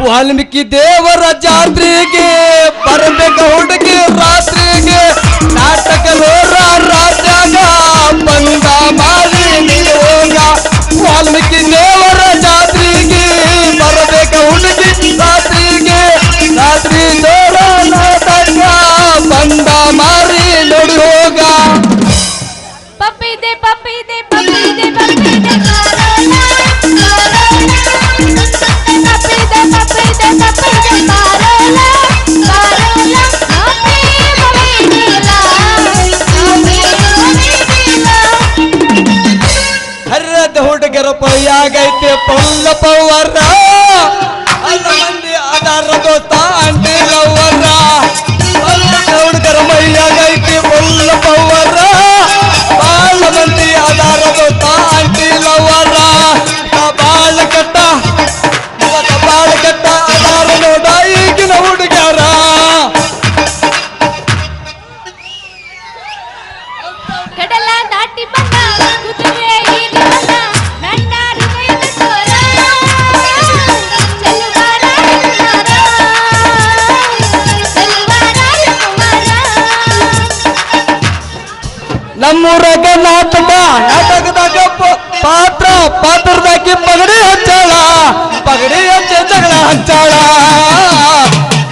ವಾಲ್ಮೀಕಿ ದೇವರ ಜಾತ್ರೆಗೆ ಬರಬೇಕು ಹುಡುಗಿ ರಾತ್ರಿಗೆ ನಾಟಕ ನೋರ ರಾಜ್ಯಾಗ ಬಂದ ಮಾರಿ ಹೋಗ ವಾಲ್ಮೀಕಿ ದೇವರ ಜಾತ್ರೆಗೆ ಬರಬೇಕು ಹುಡುಗಿ ರಾತ್ರಿಗೆ ರಾತ್ರಿ ನೋರ ನಾಟಕ ಬಂದ ಮಾರಿ ನೋಡಿ ಹೋಗ ಪಪ್ಪಿದೆ ಪಪ್ಪಿದೆ ಪಪ್ಪಿದೆ ಪಪ್ಪಿದೆ ಹರ್ರದ ಹುಡುಗರ ಪೈಯಾಗೈತೆ ಪಲ್ಲ ಪವರ ಅಲ್ಲ ಮಂದಿ ಅದಾರ ದೋಸ್ತ ಅಂಟಿ ಲವರ ಹುಡುಗರ ಮೈಯಾಗೈತೆ ಪಲ್ಲ ಪವರ ಬಾಳ ಮಂದಿ ಅದಾರ ದೋಸ್ತ ಅಂಟಿ ಲವರ ಬಾಳ ಕಟ್ಟ ಬಾಳ ಕಟ್ಟ ಅದಾರ ನೋಡ ಈಗಿನ ಹುಡುಗ್ಯಾರ ಕಡಲ ದಾಟಿ ಬಂದ ಕುದುರೆ ಹೀರಿ ಬಂದ ನನ್ನ ಹೃದಯದ ಸ್ವರ ಚೆಲುವಾರ ನಮ್ಮೂರಾಗ ನಾಟಕದಾಗ ಪಾತ್ರದಾಗಿ ಪಗಡಿ ಹಚ್ಚಾಳ ಪಗಡಿ ಹಚ್ಚ ಜಗಳ ಹಚ್ಚಾಳ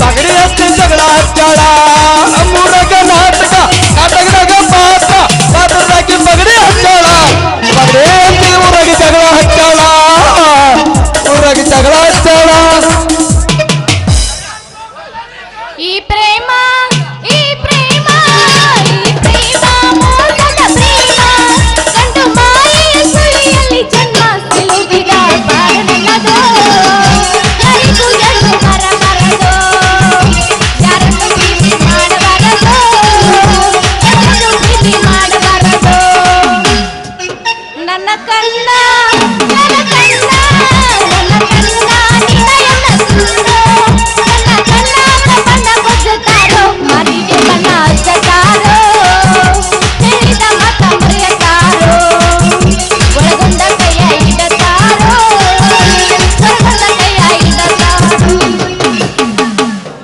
ಪಗಡಿ ಹಚ್ಚ ಜಗಳ ಹಚ್ಚಾಳ ನಮ್ಮೂರಾಗ ನಾಟಕದಾಗ ಪಾತ್ರದಾಗಿ ಪಗಡಿ ಹಚ್ಚಾಳ ಪಗಡಿ ಹಚ್ಚಿ ಊರಾಗಿ ಜಗಳ ಹಚ್ಚಾಳ ಊರಾಗಿ ಜಗಳ ಹಚ್ಚಾಳ ಈ ಪ್ರೇಮ ಈ ಪ್ರೇಮ ಈ ಪ್ರೇಮ ಮೋಸದ ಪ್ರೇಮ ಕಂಡು ಮಾಯೆಯ ಸುಳಿಯಲ್ಲಿ ಜನ್ಮ ಸಿಲುಕಿದ ಬಾರನಲ್ಲದು ಹರಿದು ಎದ್ದು ಮರಬಾರದು ಯಾರನ್ನು ಪ್ರೀತಿ ಮಾಡಬಾರದು ಯಾರನ್ನು ಪ್ರೀತಿ ಮಾಡಬಾರದು ನನ್ನ ಕಣ್ಣ ನನ್ನ ಕಣ್ಣ ನನ್ನ ಕಣ್ಣ ನಿನಯನ ಸುಂದರ ನನ್ನ ಕಣ್ಣ ಬಣ್ಣ ಕೊಚ್ಚುತ್ತಾರೋ ಮರಿಗೆ ಬಣ್ಣ ಹಚ್ಚುತ್ತಾರೋ ಹೇಳಿದ ಮಾತ ಮರೆಯುತ್ತಾರೋ ಒಳಗೊಂಡ ಕೈಯ ಇಡುತ್ತಾರೋ ಹೊರಗೊಂಡ ಕೈಯ ಇಡುತ್ತಾರೋ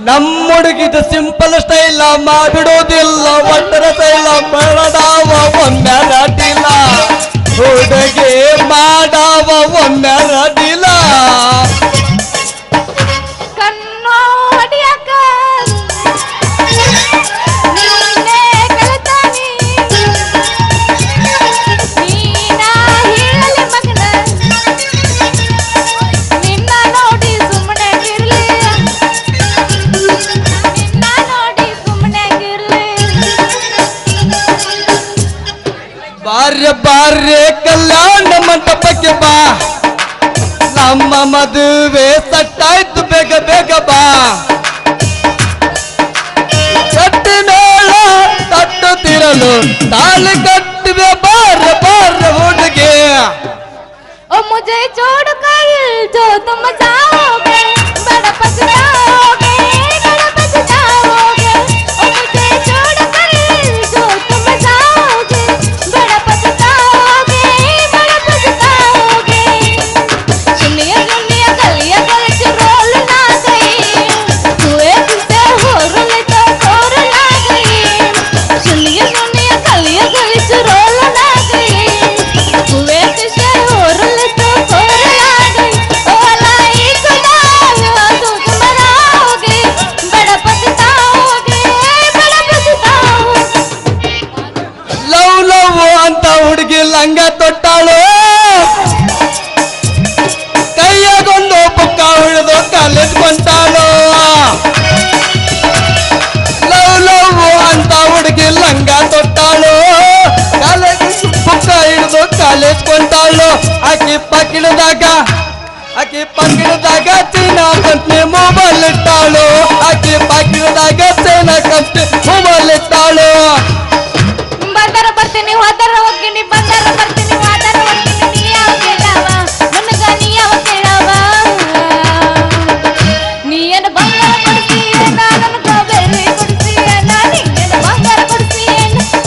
ನಮ್ಮ ಹುಡುಗಿದ ಸಿಂಪಲ್ ಸ್ಟೈಲ ಮಾಡಿಡೋದಿಲ್ಲ ಒಟ್ಟರ ಸ್ಟೈಲ ಮಾಡಾವ ಒಮ್ಮೆರಡಿಲ್ಲ ಹುಡುಗಿ ಮಾಡಾವ ಒಮ್ಮೆರಡಿಲ್ಲ ಕಣ್ಣು ಹೊಡಿಯಾಕ ನಿನ್ನೆ ಕಲಿತಾನಿ ನೀನ ಹೇಳಲಿ ಮಗನ ನಿನ್ನ ನೋಡಿ ಸುಮ್ಮನೆ ಇರ್ಲಿ ನಿನ್ನ ನೋಡಿ ಸುಮ್ಮನೆ ಇರ್ಲಿ ಬಾರ್ಯ ಕಲ್ಯಾಣ ಮಂಟಪಕ್ಕೆ ಬಾ ನಮ್ಮ ಮದುವೆ ಸಟ್ಟಾಯ್ತು ಬೇಗ ಬೇಗ ಬಾ ಕಟ್ಟಿ ಮೇಳ ತಟ್ಟುತ್ತಿರಲು ತಾಳಿ ಕಟ್ಟಿವೆ ಬಾರ್ಯ ಹುಡುಗಿ ओ मुझे छोड़कर जो तुम जाओगे बड़ा पछताओगे बड़ा पछताओगे ओ मुझे छोड़कर जो तुम जाओगे बड़ा पछताओगे बड़ा पछताओगे सुनिए सुनिए गलियां गलिच रोल ना गई तू एक से होरल तो तोर ना गई सुनिए सुनिए गलियां गलिच रोल ना गई तू एक से होरल तो तोर ना गई ओ लाई खुदा तू तुम रहोगे बड़ा पछताओगे बड़ा पछताओगे ಲವ್ ಲವ್ ಅಂತ ಹುಡುಗಿ ಲಂಗ ತೊಟ್ಟಾಳು ಕೈಯಾಗೊಂದು ಪುಕ್ಕ ಹಿಡಿದು ಕಾಲೇಜ್ ಕೊಂಟಾಳು ಲವ್ ಲವ್ ಅಂತ ಹುಡುಗಿ ಲಂಗ ತೊಟ್ಟಾಳು ಕಾಲೇಜ್ ಪುಕ್ಕ ಹಿಡಿದು ಕಾಲೇಜ್ ಕೊಂಟಾಳು ಆಕಿ ಪಕ್ಕಿಡದಾಗ ಚೀನಾ ಕಂಪ್ನಿ ಮೊಬೈಲ್ ಇಟ್ಟಾಳು ಆಕಿ ಪಕ್ಕಿಡದಾಗ ಚೀನಾ ಕಂಪ್ನಿ ಮೊಬೈಲ್ ಇಟ್ಟಾಳು ಬಂದರ ಬರ್ತೀನಿ ಹೋದರ ಹೋಗ್ತೀನಿ ಬಂದರ ಬರ್ತೀನಿ ಹೋದರ ಹೋಗ್ತೀನಿ ನೀ ಯಾವ ಕೇಳವ ನನಗ ನೀ ಯಾವ ಕೇಳವ ನೀ ಏನು ಬಂಗಾರ ಕೊಡ್ತೀಯ ನನಗ ಬೆಳ್ಳಿ ಕೊಡ್ತೀಯ ನೀ ಏನು ಬಂಗಾರ ಕೊಡ್ತೀಯ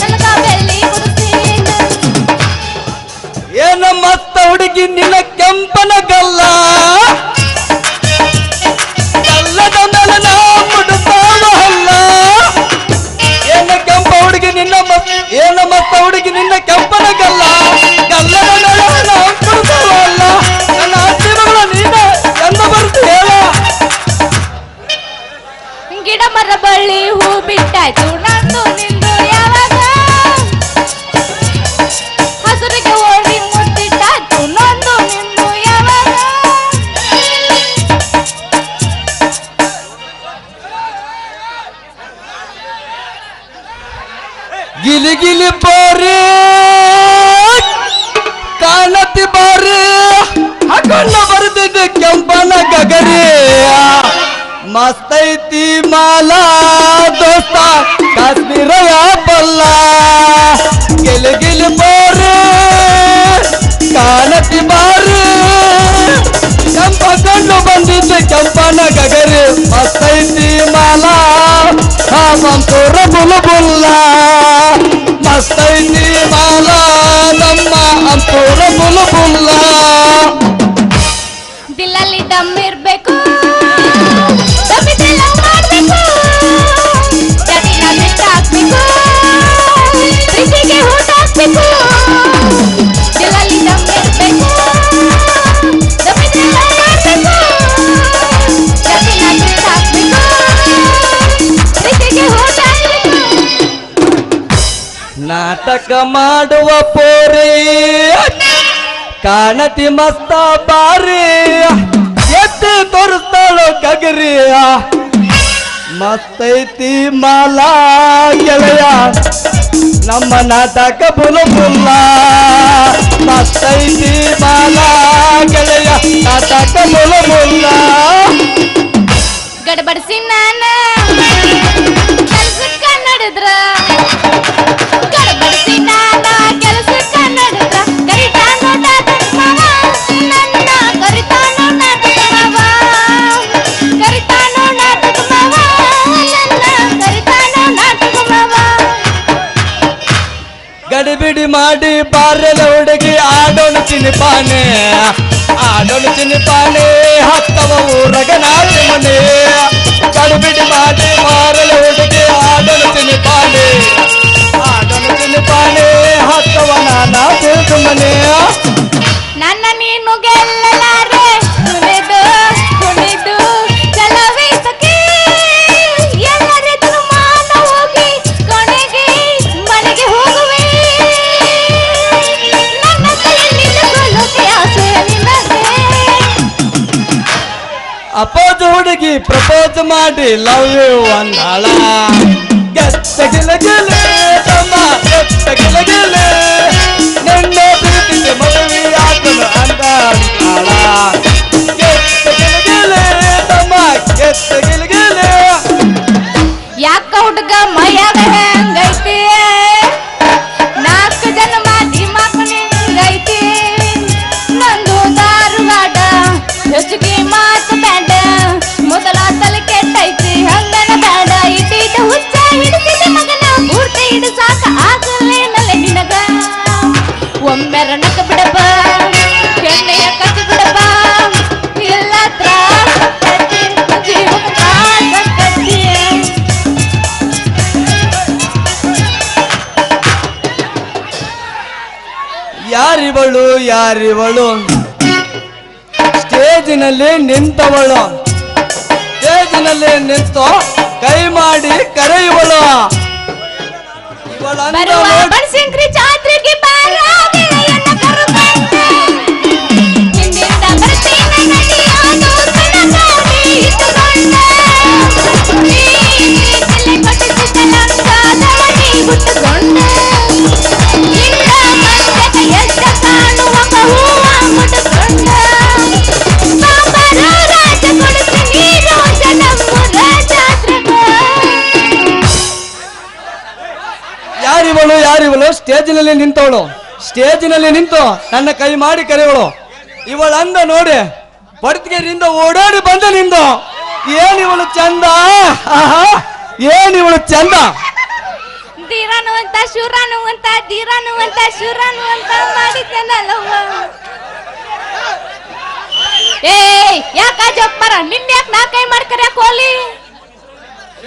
ನನಗ ಬೆಳ್ಳಿ ಕೊಡ್ತೀಯ ಏನ ಮತ್ತ ಹುಡುಗಿ ನಿನ್ನ ಕೆಂಪನ ಗಲ್ಲ ಬಂದಿದ್ದು ಕೆಂಪನ ಗಗರಿ ಮಸ್ತೈತಿ ಮಾಲಾ ದೋಸ್ತ ಕಾಶ್ಮೀರ ಪಲ್ಲ ಗಿಲಿ ಗಿಲಿ ಬೋರು ಕಾಣತಿ ಬಾರು ಕೆಂಪ ಕಂಡು ಬಂದಿದ್ದು ಕೆಂಪನ ಗಗರಿ ಮಸ್ತೈತಿ ಮಾಲಾ ಸಂತೂರ ಬುಲ್ಬುಲ್ಲ ಮಸ್ತೈತಿ ಮಾಲಾ ನಮ್ಮ ಅಂತೂರ ಬುಲ್ಬುಲ್ಲ ದಿಲ್ಲಲ್ಲಿ ದಮ್ಮಿರ್ಬೇಕು ದಮ್ಮಿದ್ರೆ ಲವ್ ಮಾಡ್ಬೇಕು ಜಟಿಲ ಬಿಟ್ಟಾಕ್ಬೇಕು ಪ್ರೀತಿಗೆ ಊಟಾಕ್ಬೇಕು ದಿಲ್ಲಲ್ಲಿ ದಮ್ಮಿರ್ಬೇಕು ದಮ್ಮಿದ್ರೆ ಲವ್ ಮಾಡ್ಬೇಕು ಜಟಿಲ ಬಿಟ್ಟಾಕ್ಬೇಕು ಪ್ರೀತಿಗೆ ಊಟಾಕ್ಬೇಕು ನಾಟಕ ಮಾಡುವ ಪೋರಿ ಕಾಣತಿ ಮಸ್ತ ಬಾರಿ ಎತ್ತಿ ತೋರಿಸ್ತಾಳು ಗಗರಿ ಮಸ್ತೈತಿ ಮಾಲಾ ಗೆಳೆಯ ನಮ್ಮ ನಾಟಕ ಬುಲ್ಬುಲ್ಲ ಮಸ್ತೈತಿ ಮಾಲಾ ಗೆಳೆಯ ನಾಟಕ ಬುಲ್ಬುಲ್ಲ ಗಡಬಡಿಸಿ ನಾನ ಕೆಲ್ಸಕ್ಕ ನಡೆದ್ರ ಗಡಬಡಿಸಿ ನಾನ ಕೆಲ್ಸಕ್ಕ ನಡೆದ್ರ ಕರಿತಾನೋ ನಾಟಕ ಮಾವ ನನ್ನ ಕರಿತಾನೋ ನಾಟಕ ಮಾವ ಕರಿತಾನೋ ನಾಟಕ ಮಾವ ನನ್ನ ಕರಿತಾನೋ ನಾಟಕ ಮಾವ ಗಡಿಬಿಡಿ ಮಾಡಿ ಬಾರೆಲ್ಲ ಹುಡುಗಿ ಆಡೋಣ ಚಿನಿಪಾನೆ ಆಡೋಣ ಚಿನಿಪಾನೆ ಹತ್ತವ ಊರಗ ನಾಟಿ ಮನೆ ಗಡಿಬಿಡಿ ಮಾಡಿ ಬಾರೆಲ್ಲ ಹುಡುಗಿ ಆಡೋಣ ಚಿನಿಪಾನೆ ಆಡೋಣ ಚಿನಿಪಾನೆ ಹತ್ತವ ನಾನಾ ಮನೆ ನನ್ನ ನೀನು ಗೆಲ್ಲಲಾರೆ ಕುಣಿದು ಕುಣಿದು ಚಲವೀಸಕ್ಕೆ ಎಲ್ಲರಿದ್ರು ಮಾನ ಹೋಗಿ ಕೊನೆಗೆ ಮನೆಗೆ ಹೋಗುವೆ ನನ್ನ ಕೈಯಿಂದ ಕೊಲ್ಲೋಕೆ ಆಸೆ ನಿನಗೆ ಅಪೋಜ್ ಹುಡುಗಿ ಪ್ರಪೋಸ್ ಮಾಡಿ ಲವ್ ಯು ಅಂದಾಳ ಗೆತ್ತ ಗಿಲ ಗಿಲೆ ತಮ್ಮ ಗೆತ್ತ ಗಿಲ ಗಿಲೆ ನನ್ನ ಪ್ರೀತಿಗೆ ಮದುವೆ ಆತನು ಅಂದಾಳ ಗೆತ್ತ ಗಿಲ ಗಿಲೆ ತಮ್ಮ ಗೆತ್ತ ಗಿಲ ಗಿಲೆ ಯಾಕ ಹುಡುಗ ಮೈಯಾಗ ಹೆಂಗೈತಿ ನಾಲ್ಕು ಜನ್ಮ ದಿಮಾಕ್ ನಿಂಗೈತಿ ನಂದು ಧಾರವಾಡ ಹೆಚ್ಚಿಗೆ ಮಾತು ಬ್ಯಾಡ ಮೊದಲ ತಲೆ ಕೆಟ್ಟೈತಿ ಹಂಗನ ಬ್ಯಾಡ ಇಟ್ಟಿಟ ಹುಚ್ಚ ಹಿಡಿಸಿದ ಮಗನ ಪೂರ್ತಿ ಹಿಡು ಸಾಕ ಆಗಲೇನಲ್ಲ ನಿನಗ ಒಮ್ಮೆ ರಣಕ ಬಿಡಬ ಕೆನ್ನೆಯ ಕಚ್ಚಿ ಬಿಡಬ ಇಲ್ಲ ತ್ರಾಸ ಜೀವಕ ಕಾಸ ಕಚ್ಚಿ ಯಾರಿವಳು ಯಾರಿವಳು ಸ್ಟೇಜಿನಲ್ಲಿ ನಿಂತವಳು ಸ್ಟೇಜಿನಲ್ಲಿ ನಿಂತು ಕೈ ಮಾಡಿ ಕರೆಯುವಳು ಇವಳನ್ನ ಬರುವ ನೋಡಿ ಬನಶಂಕರಿ ಜಾತ್ರೆಗೆ ಬಾರ ಗೆಳೆಯನ ಕರೆದಂತೆ. ಹಿಂದಿಂದ ಬರ್ತೀನಿ ನಡಿಯೋ ದೂತನ ಗಾಡಿ ಇಟ್ಟುಕೊಂಡೆ. ನೀ ತಲೆ ಕೊಟ್ಟಿದ್ದ ಲಂಗಾದವನಿ ಹುಟ್ಟುಕೊಂಡೆ. ನಿನ್ನ ಮಂಚಕ ಎದ್ದ ಕಾಣುವಂಗ ಹೂವ ಮುಟ್ಟುಕೊಂಡೆ. ಬಾಬರ ರಾಜ ಕೊಡುತ್ತೀನಿ ರೋಜ ನಮ್ಮೂರ ಜಾತ್ರೆಗೆ. ಯಾರಿವಳು ಯಾರಿವಳು ಸ್ಟೇಜಿನಲ್ಲಿ ನಿಂತವಳು ಸ್ಟೇಜಿನಲ್ಲಿ ನಿಂತು ನನ್ನ ಕೈ ಮಾಡಿ ಕರೆಯವಳು ಇವಳ ಅಂದ ನೋಡಿ ಬಡ್ತಿಗೆರಿಂದ ಓಡಾಡಿ ಬಂದ ನಿಂದು ಏನಿವಳು ಚಂದ ಆಹಾ ಏನಿವಳು ಚಂದ ಧೀರಾನು ಅಂತ ಶೂರಾನು ಅಂತ ಧೀರಾನು ಅಂತ ಶೂರಾನು ಅಂತ ಮಾಡಿದ್ದನಲ್ಲವ್ವ. ಏ ಯಾಕ ಜೋಕ್ ಮರ ನಿನ್ನ ಯಾಕೆ ನಾ ಕೈ ಮಾಡಿ ಕರ್ಯಾಕ ಹೋಲಿ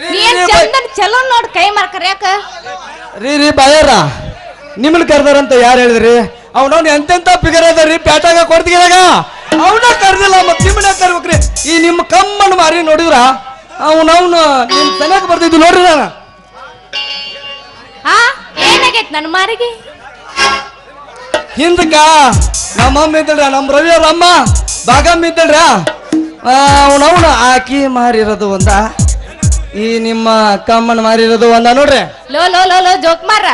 ನೀ ಏನ್ ಚಂದನ್ ಚಲೋ ನೋಡ್ ಕೈ ಮಾಡಿ ಕರ್ಯಾಕ ರೀ ಬಾಯಾರ ನಿಮ್ಮನ್ನ ಕರ್ದಾರಂತ ಯಾರು ಹೇಳಿದ್ರಿ ಅವನವ್ನು ಎಂತೆಂತ ಫಿಗರ್ ಅದಾರಿ ಪ್ಯಾಟಾಗ ಕೊಡ್ತಿಗಾಗ ಅವನ ಕರ್ದಿಲ್ಲ ಮತ್ತೆ ನಿಮ್ಮನ್ನ ಕರ್ಬೇಕ್ರಿ ಈ ನಿಮ್ಮ ಕಮ್ಮನ್ನು ಮಾರಿ ನೋಡಿದ್ರ ಅವನವ್ನು ನಿಮ್ ಸನಿಯಕ್ಕೆ ಬರ್ತಿದ್ದು ನೋಡ್ರಿ ನಾನು ಹಾ ಏನಾಗೈತ್ ನನ್ನ ಮಾರಿಗೆ ಹಿಂದಕ್ಕ ನಮ್ಮ ಅಮ್ಮ ಇದ್ದಳ್ರ ನಮ್ಮ ರವಿ ಅವ್ರ ಅಮ್ಮ ಭಾಗಮ್ಮ ಇದ್ದಳ್ರ ಅವನವ್ನು ಆಕಿ ಮಾರಿರೋದು ಒಂದ ಈ ನಿಮ್ಮ ಕಮ್ಮನ್ ಮಾರಿರೋದು ಒಂದ ನೋಡ್ರಿ low low low low joke ಮಾರ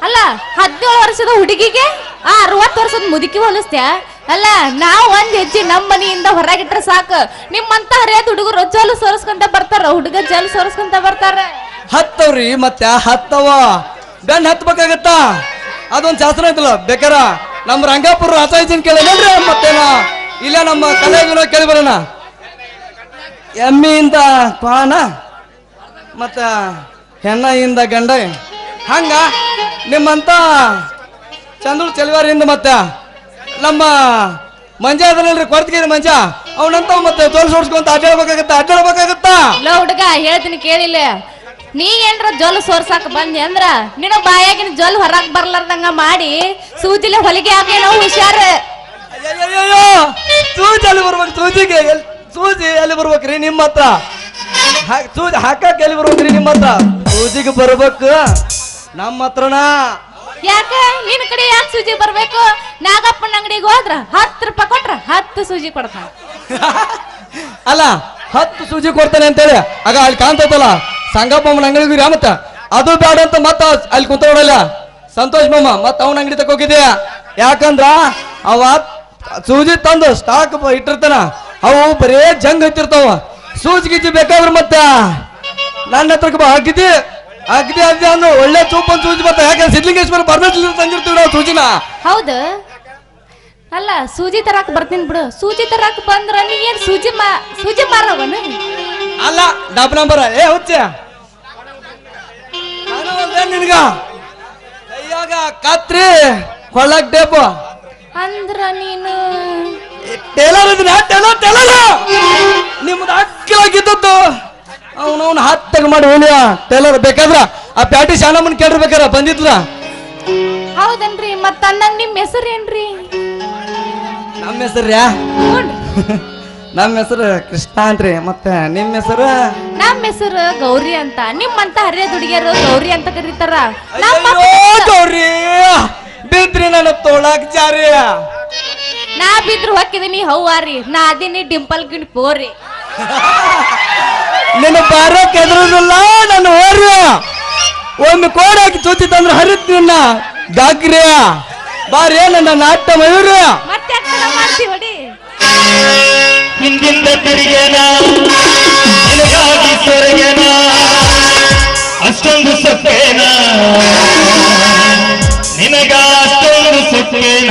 ಅಲ್ಲ 17 ವರ್ಷದ ಹುಡುಗಿಗೆ 60 ವರ್ಷದ ಮುದುಕಿ ಹೋಲಿಸ್ತ್ಯಾ ಅಲ್ಲ ನಾವ್ ಒಂದ್ ಹೆಜ್ಜೆ ನಮ್ ಮನಿಯಿಂದ ಹೊರಗಿಟ್ರೆ ಸಾಕು ನಿಮ್ಮಂತ ಹರಿಯದ ಹುಡುಗರು ಜಲ್ ಸೋರಿಸ್ಕೊಂತ ಬರ್ತಾರ ಹುಡುಗ ಜಲ್ ಸೋರಿಸ್ಕೊಂತ ಬರ್ತಾರ ಹತ್ತವ್ರಿ ಮತ್ತೆ ಹತ್ತವ ಬೆನ್ ಹತ್ಬೇಕಾಗತ್ತ ಅದೊಂದ್ ಶಾಸ್ತ್ರ ಐತಲ್ಲ ಬೇಕಾರ ನಮ್ ರಂಗಾಪುರ ರಾಸಾಯನ ಕೇಳಿ ನೋಡ್ರಿ ಮತ್ತೇನ ಇಲ್ಲ ನಮ್ಮ ಕಲೆಗಿನ ಕೇಳಿ ಬರೋಣ ಎಮ್ಮಿಯಿಂದ ಪಾನ ಮತ್ತ ಹೆಣ್ಣಿಂದ ಗಂಡ ಹಂಗ ನಿಮ್ಮಂತ ಚಂದ್ರ ಚೆಲುವಾರಿಯಿಂದ ಮತ್ತೆ ನಮ್ಮ ಮಂಜ ಅದಲ್ರಿ ಕೊರತಗಿರಿ ಮಂಜ ಅವನಂತ ಮತ್ತೆ ತೋಲ್ ಸೋಡ್ಸ್ಕೊಂತ ಅಡ್ಡಾಡ್ಬೇಕಾಗತ್ತ ಲೋ ಹುಡುಗ ಹೇಳ್ತೀನಿ ಕೇಳಿಲ್ಲ ನೀ ಏನ್ರ ಜೊಲ್ ಸೋರ್ಸಾಕ ಬಂದಿ ಅಂದ್ರ ನಿನ್ನ ಬಾಯಾಗಿನ ಜೊಲ್ ಹೊರಗ್ ಬರ್ಲಾರ್ದಂಗ ಮಾಡಿ ಸೂಜಿಲೆ ಹೊಲಿಗೆ ಹಾಕಿ ನಾವು ಹುಷಾರ ಸೂಜಿ ಅಲ್ಲಿ ಬರ್ಬೇಕು ಸೂಜಿ ಎಲ್ಲಿ ಬರ್ಬೇಕ್ರಿ ನಿಮ್ಮ ಹತ್ರ ಸೂಜಿ ಹಾಕಕ್ ಎಲ್ಲಿ ಬರ್ಬೇಕ್ರಿ ನಿಮ್ಮ ಹತ್ರ ಸೂಜಿಗೆ ಬರ್ಬೇಕು ನಮ್ಮ ಹತ್ರನ ಯಾಕ ನಿನ್ ಕಡೆ ಯಾಕೆ ಸೂಜಿ ಬರ್ಬೇಕು ನಾಗಪ್ಪನ ಅಂಗಡಿಗೆ ಹೋದ್ರ 10 ರೂಪಾಯಿ ಕೊಟ್ರ 10 ಸೂಜಿ ಕೊಡ್ತಾನ ಅಲ್ಲ 10 ಸೂಜಿ ಕೊಡ್ತಾನೆ ಅಂತೇಳಿ ಆಗ ಅಲ್ಲಿ ಕಾಣ್ತೈತಲ್ಲ ಸಂಗಪ್ಪಮ್ಮನ ಅಂಗಡಿಗೆ ಮತ್ತ ಅದು ಬೇಡ ಅಂತ ಮತ್ತ ಅಲ್ಲಿ ಕುಂತ ನೋಡಲ್ಲ ಸಂತೋಷ್ ಮಾಮ ಮತ್ತ ಅವನ ಅಂಗಡಿ ತಕ ಹೋಗಿದ್ಯಾ ಯಾಕಂದ್ರ ಅವ ಸೂಜಿ ತಂದು ಸ್ಟಾಕ್ ಇಟ್ಟಿರ್ತಾನ ಅವು ಬರೇ ಜಂಗ್ ಹತ್ತಿರ್ತಾವ ಸೂಜಿ ಗೀಜಿ ಬೇಕಾದ್ರೆ ಮತ್ತ ನನ್ನ ಹತ್ರಕ್ಕೆ ಹಾಕಿದ್ದಿ ಅಗ್ದಿ ಅಗ್ದಿ ಅಂದ್ರು ಒಳ್ಳೆ ಚೂಪನ್ ಸೂಜಿ ಬರ್ತಾ ಯಾಕಂದ್ರೆ ಸಿದ್ಲಿಂಗೇಶ್ವರ ಬರ್ದಲ್ಲಿ ತಂದಿರ್ತೀವಿ ನಾವು ಸೂಜಿನ ಹೌದು ಅಲ್ಲ ಸೂಜಿ ತರಾಕ್ ಬರ್ತೀನಿ ಬಿಡು ಸೂಜಿ ತರಾಕ್ ಬಂದ್ರ ನೀ ಏನ್ ಸೂಜಿ ಮಾರವನ ಅಲ್ಲ ಡಬ್ ನಂಬರ್ ಹುಚ್ಚ ನಿನ್ಗ ಕೈಯಾಗ ಕತ್ರಿ ಕೊಳ್ಳಕ್ ಟೇಪು ಅಂದ್ರ ನೀನು ಟೇಲರ್ ಇದನ್ನ ಟೇಲರ್ ನಿಮ್ದು ಅಕ್ಕಿಲಾಗಿದ್ದದ್ದು ಅವನವನ್ ಹತ್ತಾಗ ಮಾಡಿ ಹೋಲಿಯ ಟೇಲರ್ ಬೇಕಾದ್ರ ಆ ಪ್ಯಾಟಿ ಶಾನಮ್ಮನ್ ಕೇಳಿರ್ಬೇಕಾರ ಬಂದಿದ್ಲ ಹೌದನ್ರಿ ಮತ್ತ ಅಂದಂಗ ನಿಮ್ ಹೆಸರು ಏನ್ರಿ ನಮ್ಮ ಹೆಸರ್ಯಾ ನಮ್ಮ ಹೆಸರು ಕೃಷ್ಣ ಅನ್ರಿ ಮತ್ತೆ ನಿಮ್ಮ ಹೆಸರು ನಮ್ಮ ಹೆಸರು ಗೌರಿ ಅಂತ ನಿಮ್ಮಂತ ಹರಿಯ ಹುಡುಗಿಯರು ಗೌರಿ ಅಂತ ಕರೀತಾರ ಗೌರಿ ಬಿದ್ರಿ ನನ್ನ ತೋಳಾಕ್ ಜಾರಿ ನಾ ಬಿದ್ರು ಹಾಕಿದೀನಿ ಹೌವಾರಿ ನಾ ಅದೀನಿ ಡಿಂಪಲ್ ಗಿಣ್ ಪೋರಿ ನಿನ್ನ ಬಾರಕ್ ಎದುರುದಿಲ್ಲ ನಾನು ಹೋರಿ ಒಮ್ಮೆ ಕೋಡ್ ಹಾಕಿ ಚೂತಿ ತಂದ್ರೆ ಹರಿತ್ ನಿನ್ನ ಗಾಗ್ರಿಯ ಬಾರಿ ನನ್ನ ನಾಟ್ಯ ಮಯೂರ ಮತ್ತೆ ಮಾಡ್ತೀವಿ ಹೊಡಿ ಹಿಂದಿಂದ ತಿರುಗೇನ ನಿನಗಾಗಿ ಸೊರಗೇನ ಅಷ್ಟೊಂದು ಸೊಕ್ಕೇನ ನಿನಗ ಅಷ್ಟೊಂದು ಸೊಕ್ಕೇನ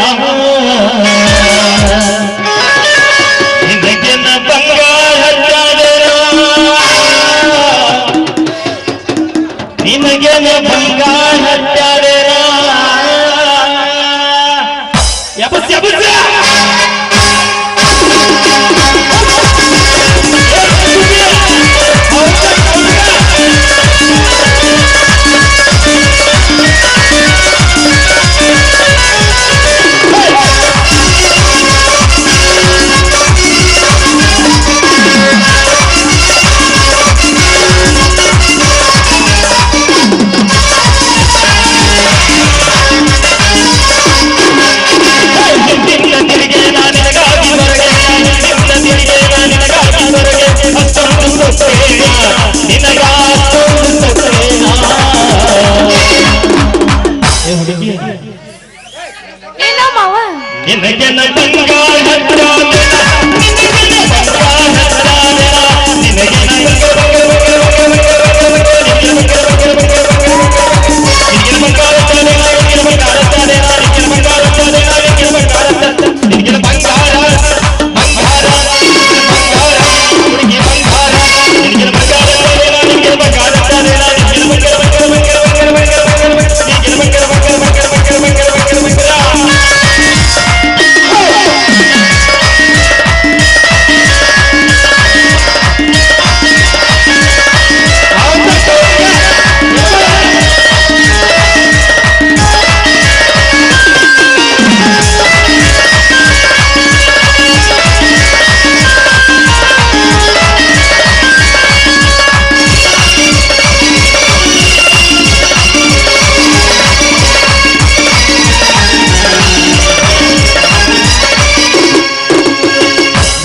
ನಿನಗೆನ್ನ ಬಂಗಾರ ಹಚ್ಚಾಡೆನ ನಿನಗೆನ್ನ ಬಂಗಾರ ಹಚ್ಚಾಡೆನ ಯಬಸ್ ಯಬಸ್ ಏನೋ ಮಾವ ನಿನಗೆನ್ನ ಬಂಗಾರ ಹಚ್ಚಾಡೆನ ನಿನಗೆನ್ನ ಬಂಗಾರ ಹಚ್ಚಾಡೆನ ನಿನಗೆನ್ನ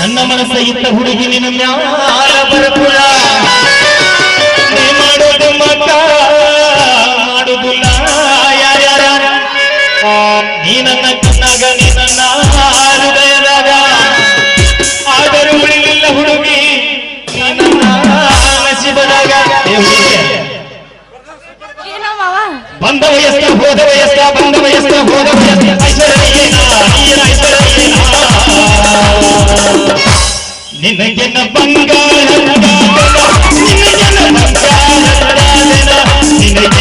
ನನ್ನ ಮನಸ್ಸ ಇತ್ತ ಹುಡುಗಿ ನಿನ್ನ ಮ್ಯಾಲ ಬರಪುಳ ನೀ ಮಾಡೋದು ಮಕ್ಕ ಮಾಡುದಿಲ್ಲ ಯಾರ್ಯಾರ ನೀ ನನ್ನ ಕಣ್ಣಾಗ ನೀ ನನ್ನ ಹೃದಯ ಬಂದ ವಯಸ್ಸ ಹೋದ ವಯಸ್ಸ ಐಶ್ವರ್ಯೇನ ನೀನ ಐಶ್ವರ್ಯೇನ ನಿನಗೆನ ಬಂಗಾರ ನಿನಗೆನ ಬಂಗಾರ ನಿನಗೆನ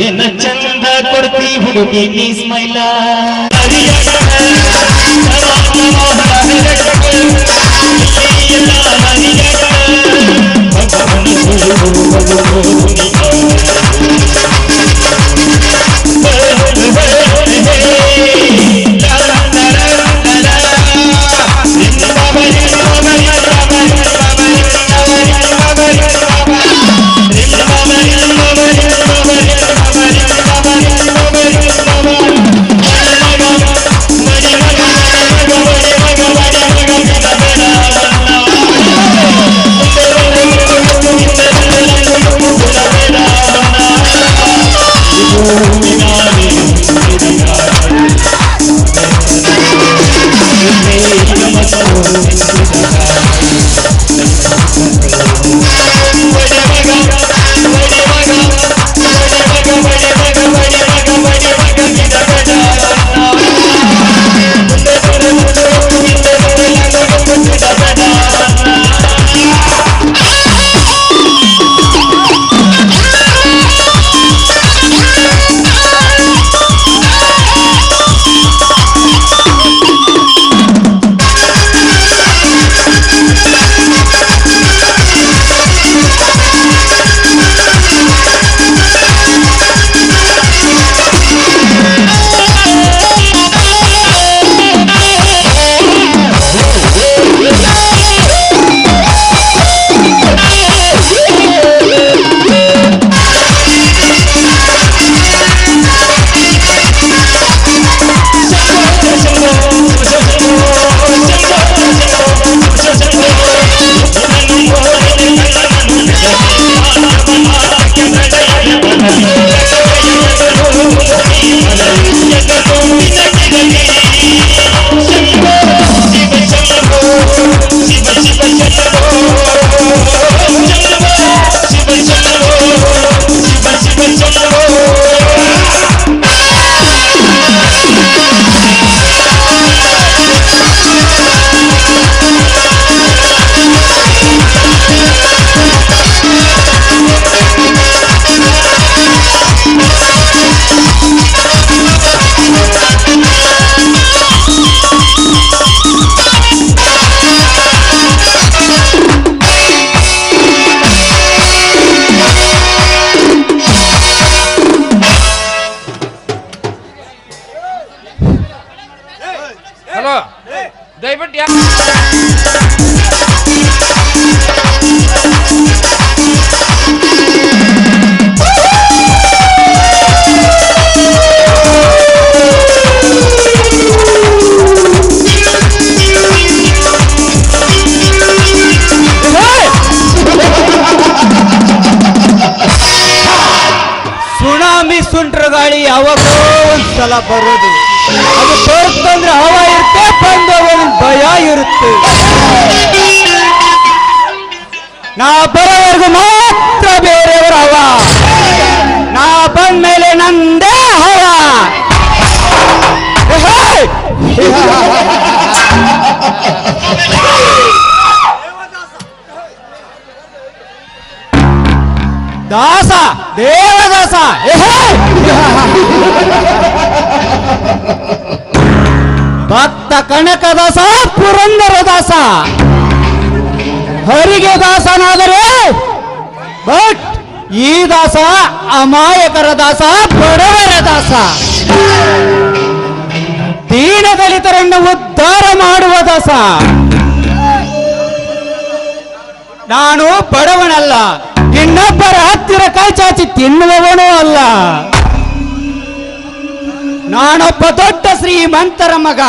ಏನ ಚಂದ ಕೊಡ್ತಿ ಹುಡುಗಿ ನೀ ಸ್ಮೈಲ ಹಲೋ ದಯವಿಟ್ಟು ಸುನಾಮಿ ಸುಂಟ್ರ ಗಾಳಿ ಯಾವಾಗೋ ಒಂದ್ಸಲ ಬರೋದು, ಅದು ತೋರಿಸ್ತಂದ್ರೆ ಹವ ಇರುತ್ತೆ, ಬಂದವನ ಭಯ ಇರುತ್ತೆ. ನಾ ಬರೋವರೆಗೂ ಮಾತ್ರ ಬೇರೆಯವರ ಹವ, ನಾ ಬಂದ್ಮೇಲೆ ನಂದೇ ಹವ. ದಾಸ ದೇವದಾಸ ಭಕ್ತ ಕನಕದಾಸ ಪುರಂದರ ದಾಸ ಹರಿಗೆ ದಾಸನಾದರೆ, ಬಟ್ ಈ ದಾಸ ಅಮಾಯಕರ ದಾಸ, ಬಡವರ ದಾಸ, ದೀನ ದಲಿತರನ್ನು ಉದ್ಧಾರ ಮಾಡುವ ದಾಸ. ನಾನು ಬಡವನಲ್ಲ, ಇನ್ನೊಬ್ಬರ ಹತ್ತಿರ ಕೈ ಚಾಚಿ ತಿನ್ನುವವನೂ ಅಲ್ಲ. ನಾನೊಬ್ಬ ದೊಡ್ಡ ಶ್ರೀಮಂತರ ಮಗ.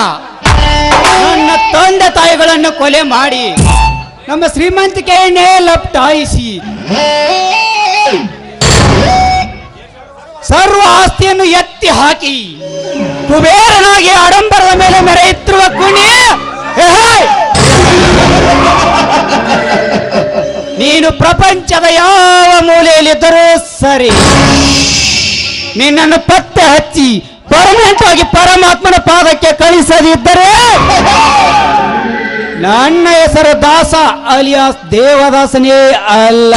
ನನ್ನ ತಂದೆ ತಾಯಿಗಳನ್ನು ಕೊಲೆ ಮಾಡಿ ನಮ್ಮ ಶ್ರೀಮಂತಿಕೆಯನ್ನೇ ಲಪ್ಟಾಯಿಸಿ ಸರ್ವ ಆಸ್ತಿಯನ್ನು ಎತ್ತಿ ಹಾಕಿ ಕುಬೇರನಾಗಿ ಆಡಂಬರದ ಮೇಲೆ ಮೆರೆಯುತ್ತಿರುವ ಕುಣಿ, ನೀನು ಪ್ರಪಂಚದ ಯಾವ ಮೂಲೆಯಲ್ಲಿದ್ದರೂ ಸರಿ, ನಿನ್ನನ್ನು ಪತ್ತೆ ಹಚ್ಚಿ ಪರ್ಮನೆಂಟ್ ಆಗಿ ಪರಮಾತ್ಮನ ಪಾದಕ್ಕೆ ಕಳಿಸದಿದ್ದರೆ ನನ್ನ ಹೆಸರು ದಾಸ ಅಲಿಯಾಸ್ ದೇವದಾಸನೇ ಅಲ್ಲ.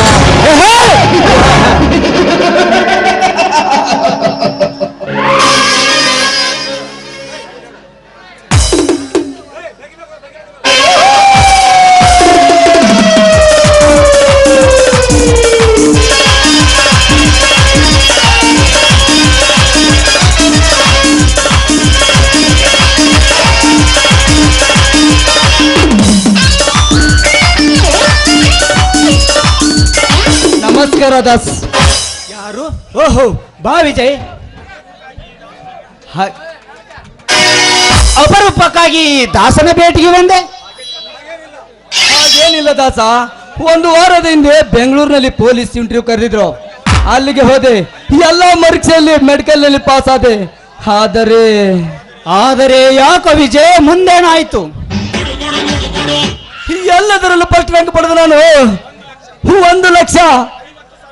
ನಮಸ್ಕಾರ ದಾಸ್. ಯಾರು? ಓಹೋ, ಬಾ ವಿಜಯ್. ಅಪರೂಪಕ್ಕಾಗಿ ದಾಸನ ಭೇಟಿಗೆ ಬಂದೆ. ಹಾಗೇನಿಲ್ಲ ದಾಸ, ಒಂದು ವಾರದ ಹಿಂದೆ ಬೆಂಗಳೂರಿನಲ್ಲಿ ಪೊಲೀಸ್ ಇಂಟರ್ವ್ಯೂ ಕರೆದಿದ್ರು. ಅಲ್ಲಿಗೆ ಹೋದೆ, ಎಲ್ಲ ಪರೀಕ್ಷೆಯಲ್ಲಿ ಮೆಡಿಕಲ್ ನಲ್ಲಿ ಪಾಸ್ ಆದೆ. ಆದರೆ ಯಾಕೋ ವಿಜಯ್, ಮುಂದೇನಾಯ್ತು? ಎಲ್ಲದರಲ್ಲೂ ಫಸ್ಟ್ ರ್ಯಾಂಕ್ ಪಡೆದ ನಾನು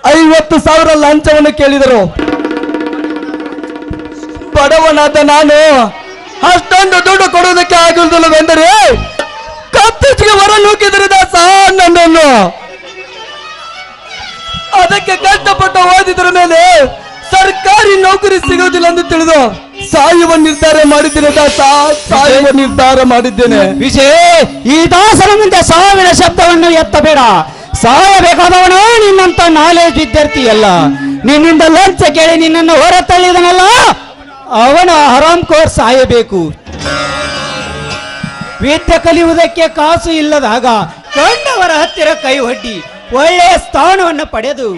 1,50,000 ಲಂಚವನ್ನು ಕೇಳಿದರು. ಬಡವನಾದ ನಾನು ಅಷ್ಟೊಂದು ದುಡ್ಡು ಕೊಡುವುದಕ್ಕೆ ಆಗಿರುವುದಿಲ್ಲವೆಂದರೆ ಕತ್ತಿಗೆ ಹೊರಲೂಕಿದರೆ ದಾಸ ನನ್ನನ್ನು. ಅದಕ್ಕೆ ಕಷ್ಟಪಟ್ಟು ಓದಿದ್ರ ಮೇಲೆ ಸರ್ಕಾರಿ ನೌಕರಿ ಸಿಗೋದಿಲ್ಲ ಎಂದು ತಿಳಿದು ಸಾಯುವ ನಿರ್ಧಾರ ಮಾಡಿದ್ದೇನೆ ದಾಸ, ಸಾಯುವ ನಿರ್ಧಾರ ಮಾಡಿದ್ದೇನೆ. ವಿಜಯ್, ಈ ದಾಸನ ಮುಂದೆ ಸಾವಿನ ಶಬ್ದವನ್ನು ಎತ್ತಬೇಡ. ಸಾಯಬೇಕಾದವನು ನಿನ್ನಂತ ನಾಲೆಜ್ ವಿದ್ಯಾರ್ಥಿ ಅಲ್ಲ. ನಿನ್ನಿಂದ ಲಂಚ ಕೇಳಿ ನಿನ್ನನ್ನು ಹೊರ ತಳ್ಳಿದನಲ್ಲ, ಅವನ ಹರಾಮ್ ಕೋರ್ ಸಾಯಬೇಕು. ವಿದ್ಯೆ ಕಲಿಯುವುದಕ್ಕೆ ಕಾಸು ಇಲ್ಲದಾಗ ಕಂಡವರ ಹತ್ತಿರ ಕೈ ಒಡ್ಡಿ ಒಳ್ಳೆಯ ಸ್ಥಾನವನ್ನು ಪಡೆದು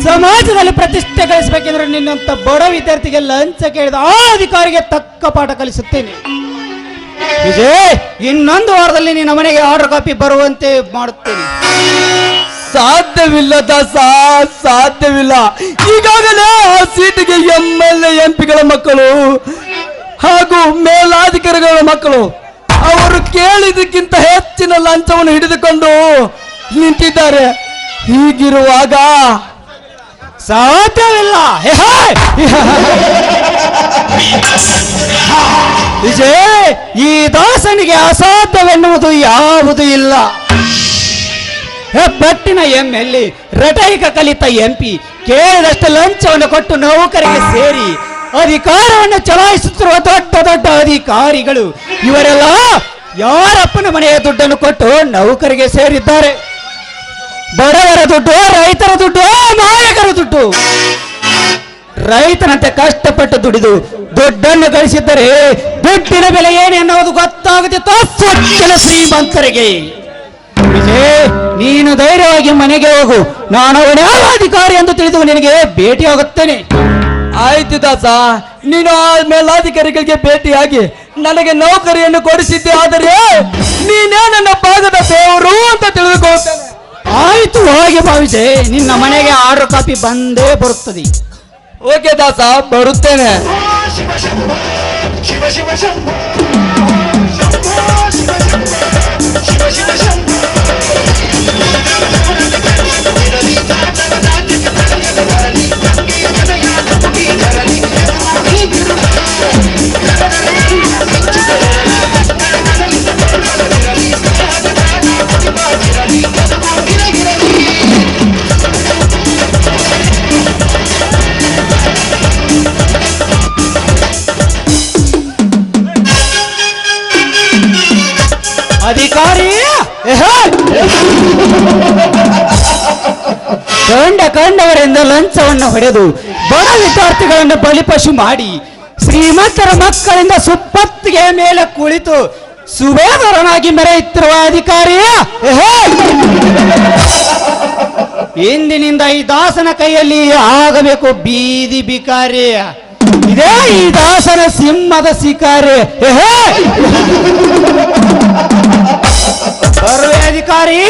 ಸಮಾಜದಲ್ಲಿ ಪ್ರತಿಷ್ಠೆ ಗಳಿಸಬೇಕೆಂದ್ರೆ ನಿನ್ನಂತ ಬಡ ವಿದ್ಯಾರ್ಥಿಗೆ ಲಂಚ ಕೇಳಿದ ಆ ಅಧಿಕಾರಿಗೆ ತಕ್ಕ ಪಾಠ ಕಲಿಸುತ್ತೇನೆ. ವಿಜಯ್, ಇನ್ನೊಂದು ವಾರದಲ್ಲಿ ನಿನ್ನ ಮನೆಗೆ ಆರ್ಡರ್ ಕಾಪಿ ಬರುವಂತೆ ಮಾಡುತ್ತೇನೆ. ಸಾಧ್ಯವಿಲ್ಲ ದಾಸ, ಸಾಧ್ಯವಿಲ್ಲ. ಈಗಾಗಲೇ ಆ ಸೀಟಿಗೆ MLA MP ಗಳ ಮಕ್ಕಳು ಹಾಗೂ ಮೇಲಾಧಿಕಾರಿಗಳ ಮಕ್ಕಳು ಅವರು ಕೇಳಿದಕ್ಕಿಂತ ಹೆಚ್ಚಿನ ಲಂಚವನ್ನು ಹಿಡಿದುಕೊಂಡು ನಿಂತಿದ್ದಾರೆ. ಹೀಗಿರುವಾಗ ಸಾಧ್ಯವಿಲ್ಲ. ವಿಜಯ್, ಈ ದಾಸನಿಗೆ ಅಸಾಧ್ಯವೆನ್ನುವುದು ಯಾವುದೂ ಇಲ್ಲ. ಹೆಬ್ಬಟ್ಟಿನ MLA, ರಟೈಕ ಕಲಿತ MP ಕೇಳಿದಷ್ಟು ಲಂಚವನ್ನು ಕೊಟ್ಟು ನೌಕರಿಗೆ ಸೇರಿ ಅಧಿಕಾರವನ್ನು ಚಲಾಯಿಸುತ್ತಿರುವ ದೊಡ್ಡ ದೊಡ್ಡ ಅಧಿಕಾರಿಗಳು ಇವರೆಲ್ಲ ಯಾರಪ್ಪನ ಮನೆಯ ದುಡ್ಡನ್ನು ಕೊಟ್ಟು ನೌಕರಿಗೆ ಸೇರಿದ್ದಾರೆ. ಬಡವರ ದುಡ್ಡು, ರೈತರ ದುಡ್ಡು, ನಾಯಕರ ದುಡ್ಡು. ರೈತನಂತೆ ಕಷ್ಟಪಟ್ಟು ದುಡಿದು ದುಡ್ಡನ್ನು ಗಳಿಸಿದ್ದರೆ ದುಡ್ಡಿನ ಬೆಲೆ ಏನೆನ್ನುವುದು ಗೊತ್ತಾಗುತ್ತಿತ್ತು ಸ್ವಚ್ಛನ ಶ್ರೀಮಂತರಿಗೆ. ವಿಜಯ್, ನೀನು ಧೈರ್ಯವಾಗಿ ಮನೆಗೆ ಹೋಗು. ನಾನು ಅವನ್ಯಾವ ಅಧಿಕಾರಿ ಎಂದು ತಿಳಿದು ನಿನಗೆ ಭೇಟಿಯಾಗುತ್ತೇನೆ. ಆಯ್ತು ದಾಸ, ನೀನು ಆ ಮೇಲಾಧಿಕಾರಿಗಳಿಗೆ ಭೇಟಿಯಾಗಿ ನನಗೆ ನೌಕರಿಯನ್ನು ಕೊಡಿಸಿದ್ದೆ. ಆದರೆ ನೀನೇ ನನ್ನ ಭಾಗದ ದೇವರು ಅಂತ ತಿಳಿದುಕೊಳ್ತೇನೆ. ಆಯ್ತು, ಹೋಗಿ ಬಾ ವಿಜಯ್. ನಿನ್ನ ಮನೆಗೆ ಆರ್ಡರ್ ಕಾಪಿ ಬಂದೇ ಬರುತ್ತದೆ. ಓಕೆ ದಾಸ, ಬರುತ್ತೇನೆ. ಶಿವ ಶಂಭೋ ಶಿವ ಶಿವ ಶಂಭೋ ಶಿವ ಶಿವ ಶಂಭೋ ಅಧಿಕಾರಿ, ಕಂಡವರಿಂದ ಲಂಚವನ್ನು ಹೊಡೆದು ಬಡ ವಿದ್ಯಾರ್ಥಿಗಳನ್ನು ಬಲಿಪಶು ಮಾಡಿ ಶ್ರೀಮಂತರ ಮಕ್ಕಳಿಂದ ಸುಪ್ಪತ್ತಿಗೆ ಮೇಲೆ ಕುಳಿತು ಸುಬೇದರನಾಗಿ ಮೆರೆಯುತ್ತಿರುವ ಅಧಿಕಾರಿ, ಇಂದಿನಿಂದ ಈ ದಾಸನ ಕೈಯಲ್ಲಿ ಆಗಬೇಕು ಬೀದಿ ಬಿಕಾರಿ. ಇದೇ ಈ ದಾಸನ ಸಿಂಹದ ಶಿಕಾರಿ. ಸರ್ವೇಧಿಕಾರಿ,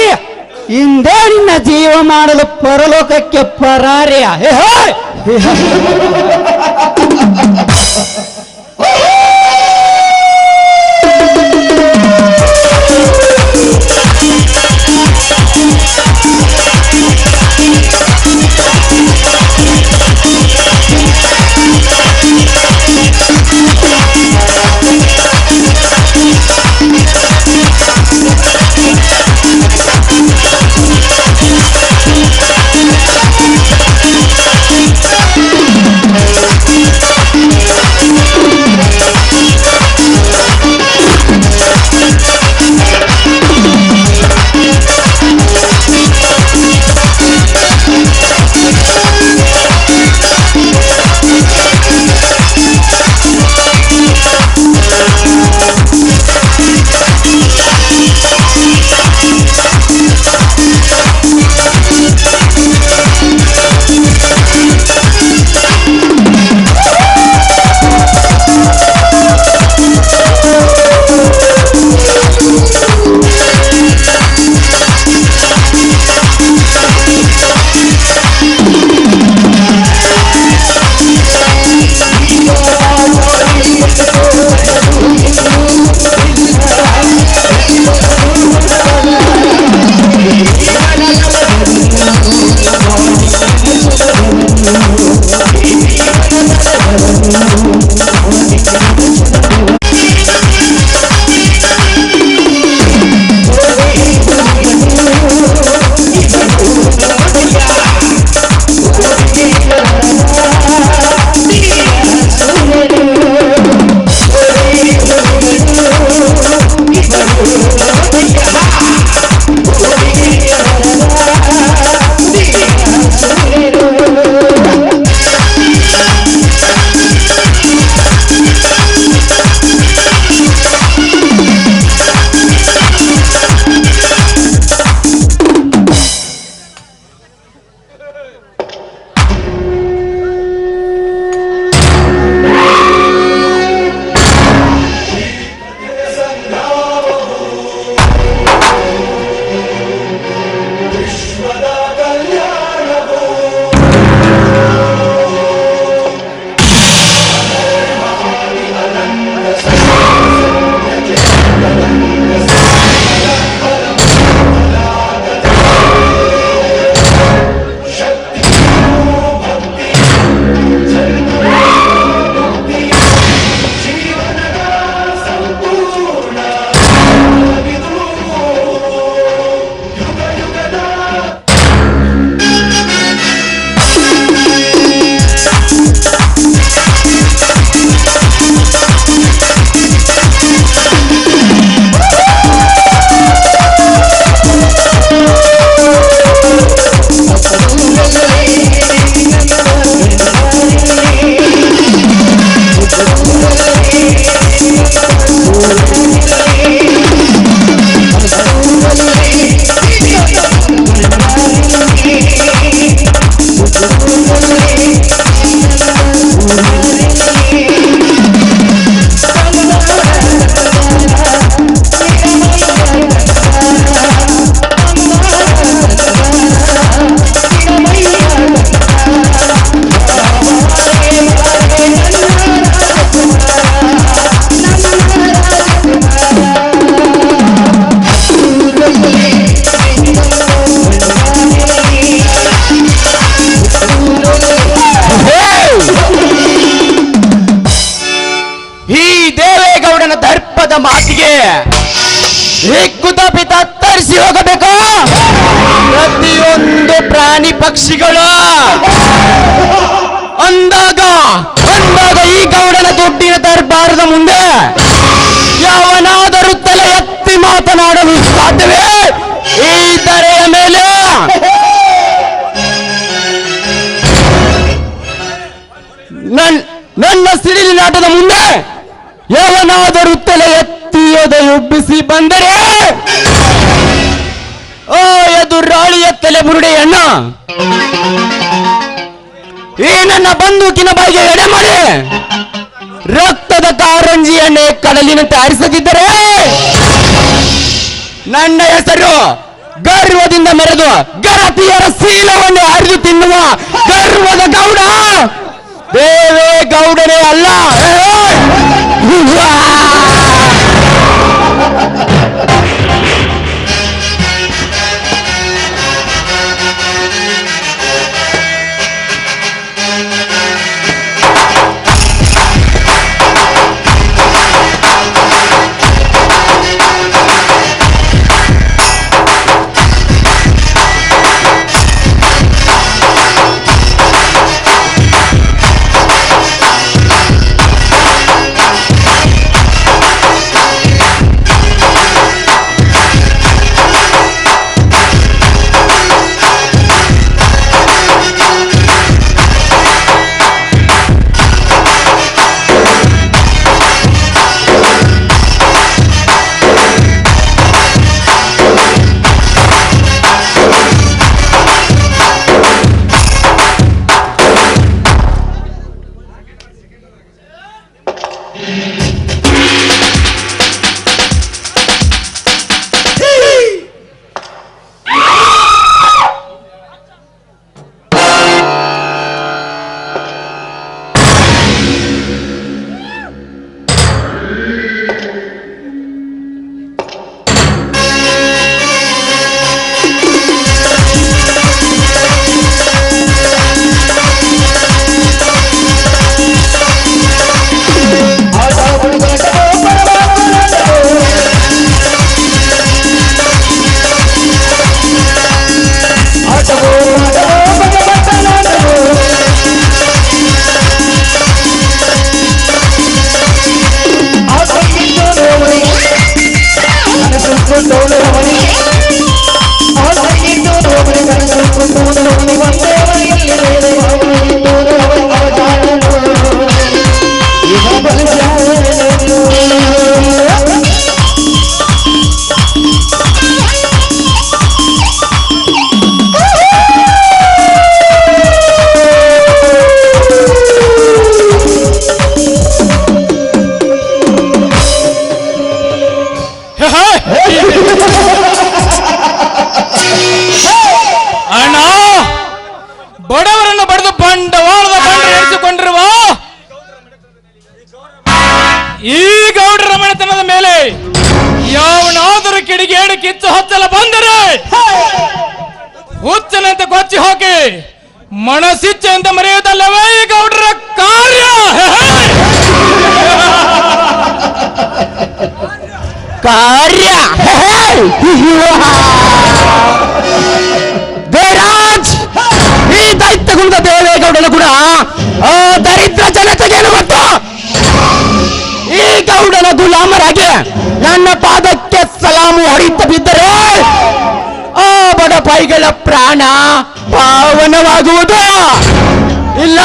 ಇಂದೇ ನಿನ್ನ ಜೀವ ಮಾಡಲು ಪರಲೋಕಕ್ಕೆ ಪರಾರಿಯ. ಮಾತಿಗೆ ಕುತಪಿ ತತ್ತರಿಸಿ ಹೋಗಬೇಕು. ಪ್ರತಿಯೊಂದು ಪ್ರಾಣಿ ಪಕ್ಷಿಗಳು ಅಂದಾಗ ಈ ಗೌಡನ ದುಡ್ಡಿನ ದರ್ಬಾರದ ಮುಂದೆ ಯಾವನಾದರೂ ತಲೆ ಎತ್ತಿ ಮಾತನಾಡಲು ಸಾಧ್ಯವೇ? ಈ ಧರೆಯ ಮೇಲೆ ನನ್ನ ಸಿಡಿಲಿನಾಟದ ಮುಂದೆ ಯಾವನಾದರೂ ತಲೆ ಎತ್ತಿಯದ ಎಬ್ಬಿಸಿ ಬಂದರೆ ಓ ಎದುರಾಳಿಯ ತಲೆ ಬುರುಡೆಯನ್ನ ಈ ನನ್ನ ಬಂದೂಕಿನ ಬಾಯಿಗೆ ಎಡೆ ಮಾಡಿ ರಕ್ತದ ಕಾರಂಜಿಯನ್ನೇ ಕಡಲಿನಂತೆ ಆರಿಸದಿದ್ದರೆ ನನ್ನ ಹೆಸರು ಗರ್ವದಿಂದ ಮೆರೆದು ಗರತಿಯರ ಶೀಲವನ್ನು ಹರಿದು ತಿನ್ನುವ ಗರ್ವದ ಗೌಡ ದೇವೇಗೌಡನೇ ಅಲ್ಲ. ಅಣ್ಣ, ಬಡವರನ್ನು ಬಡಿದು ಬಂಡವಾಳದ ಬಂಡ ಎನಿಸಿಕೊಂಡಿರುವ ಈ ಗೌಡರ ಮನೆತನದ ಮೇಲೆ ಯಾವನಾದರೂ ಕಿಡಿಗೇಡಿ ಕಿಚ್ಚು ಹಚ್ಚಲ ಬಂದರೆ ಹುಚ್ಚನಂತೆ ಕೊಚ್ಚಿ ಹೋಗಿ ಮನಸ್ಸಿಚ್ಚೆ ಅಂತ ಮರೆಯುವುದಲ್ಲವೇ ಈ ಗೌಡರ ಕಾರ್ಯ. ಕಾರ್ಯ ದೇವರಾಜ್, ಈ ದೈತ್ಯಗುಂಡ ದೇವೇಗೌಡನು ಕೂಡ ಆ ದರಿದ್ರ ಜನತೆಗೇನು ಗೊತ್ತು? ಈ ಗೌಡನ ಗುಲಾಮರಾಗಿ ನನ್ನ ಪಾದಕ್ಕೆ ಸಲಾಮು ಹೊಡೆಯುತ್ತ ಬಿದ್ದರೆ ಆ ಬಡಪಾಯಿಗಳ ಪ್ರಾಣ ಪಾವನವಾಗುವುದು ಇಲ್ಲ.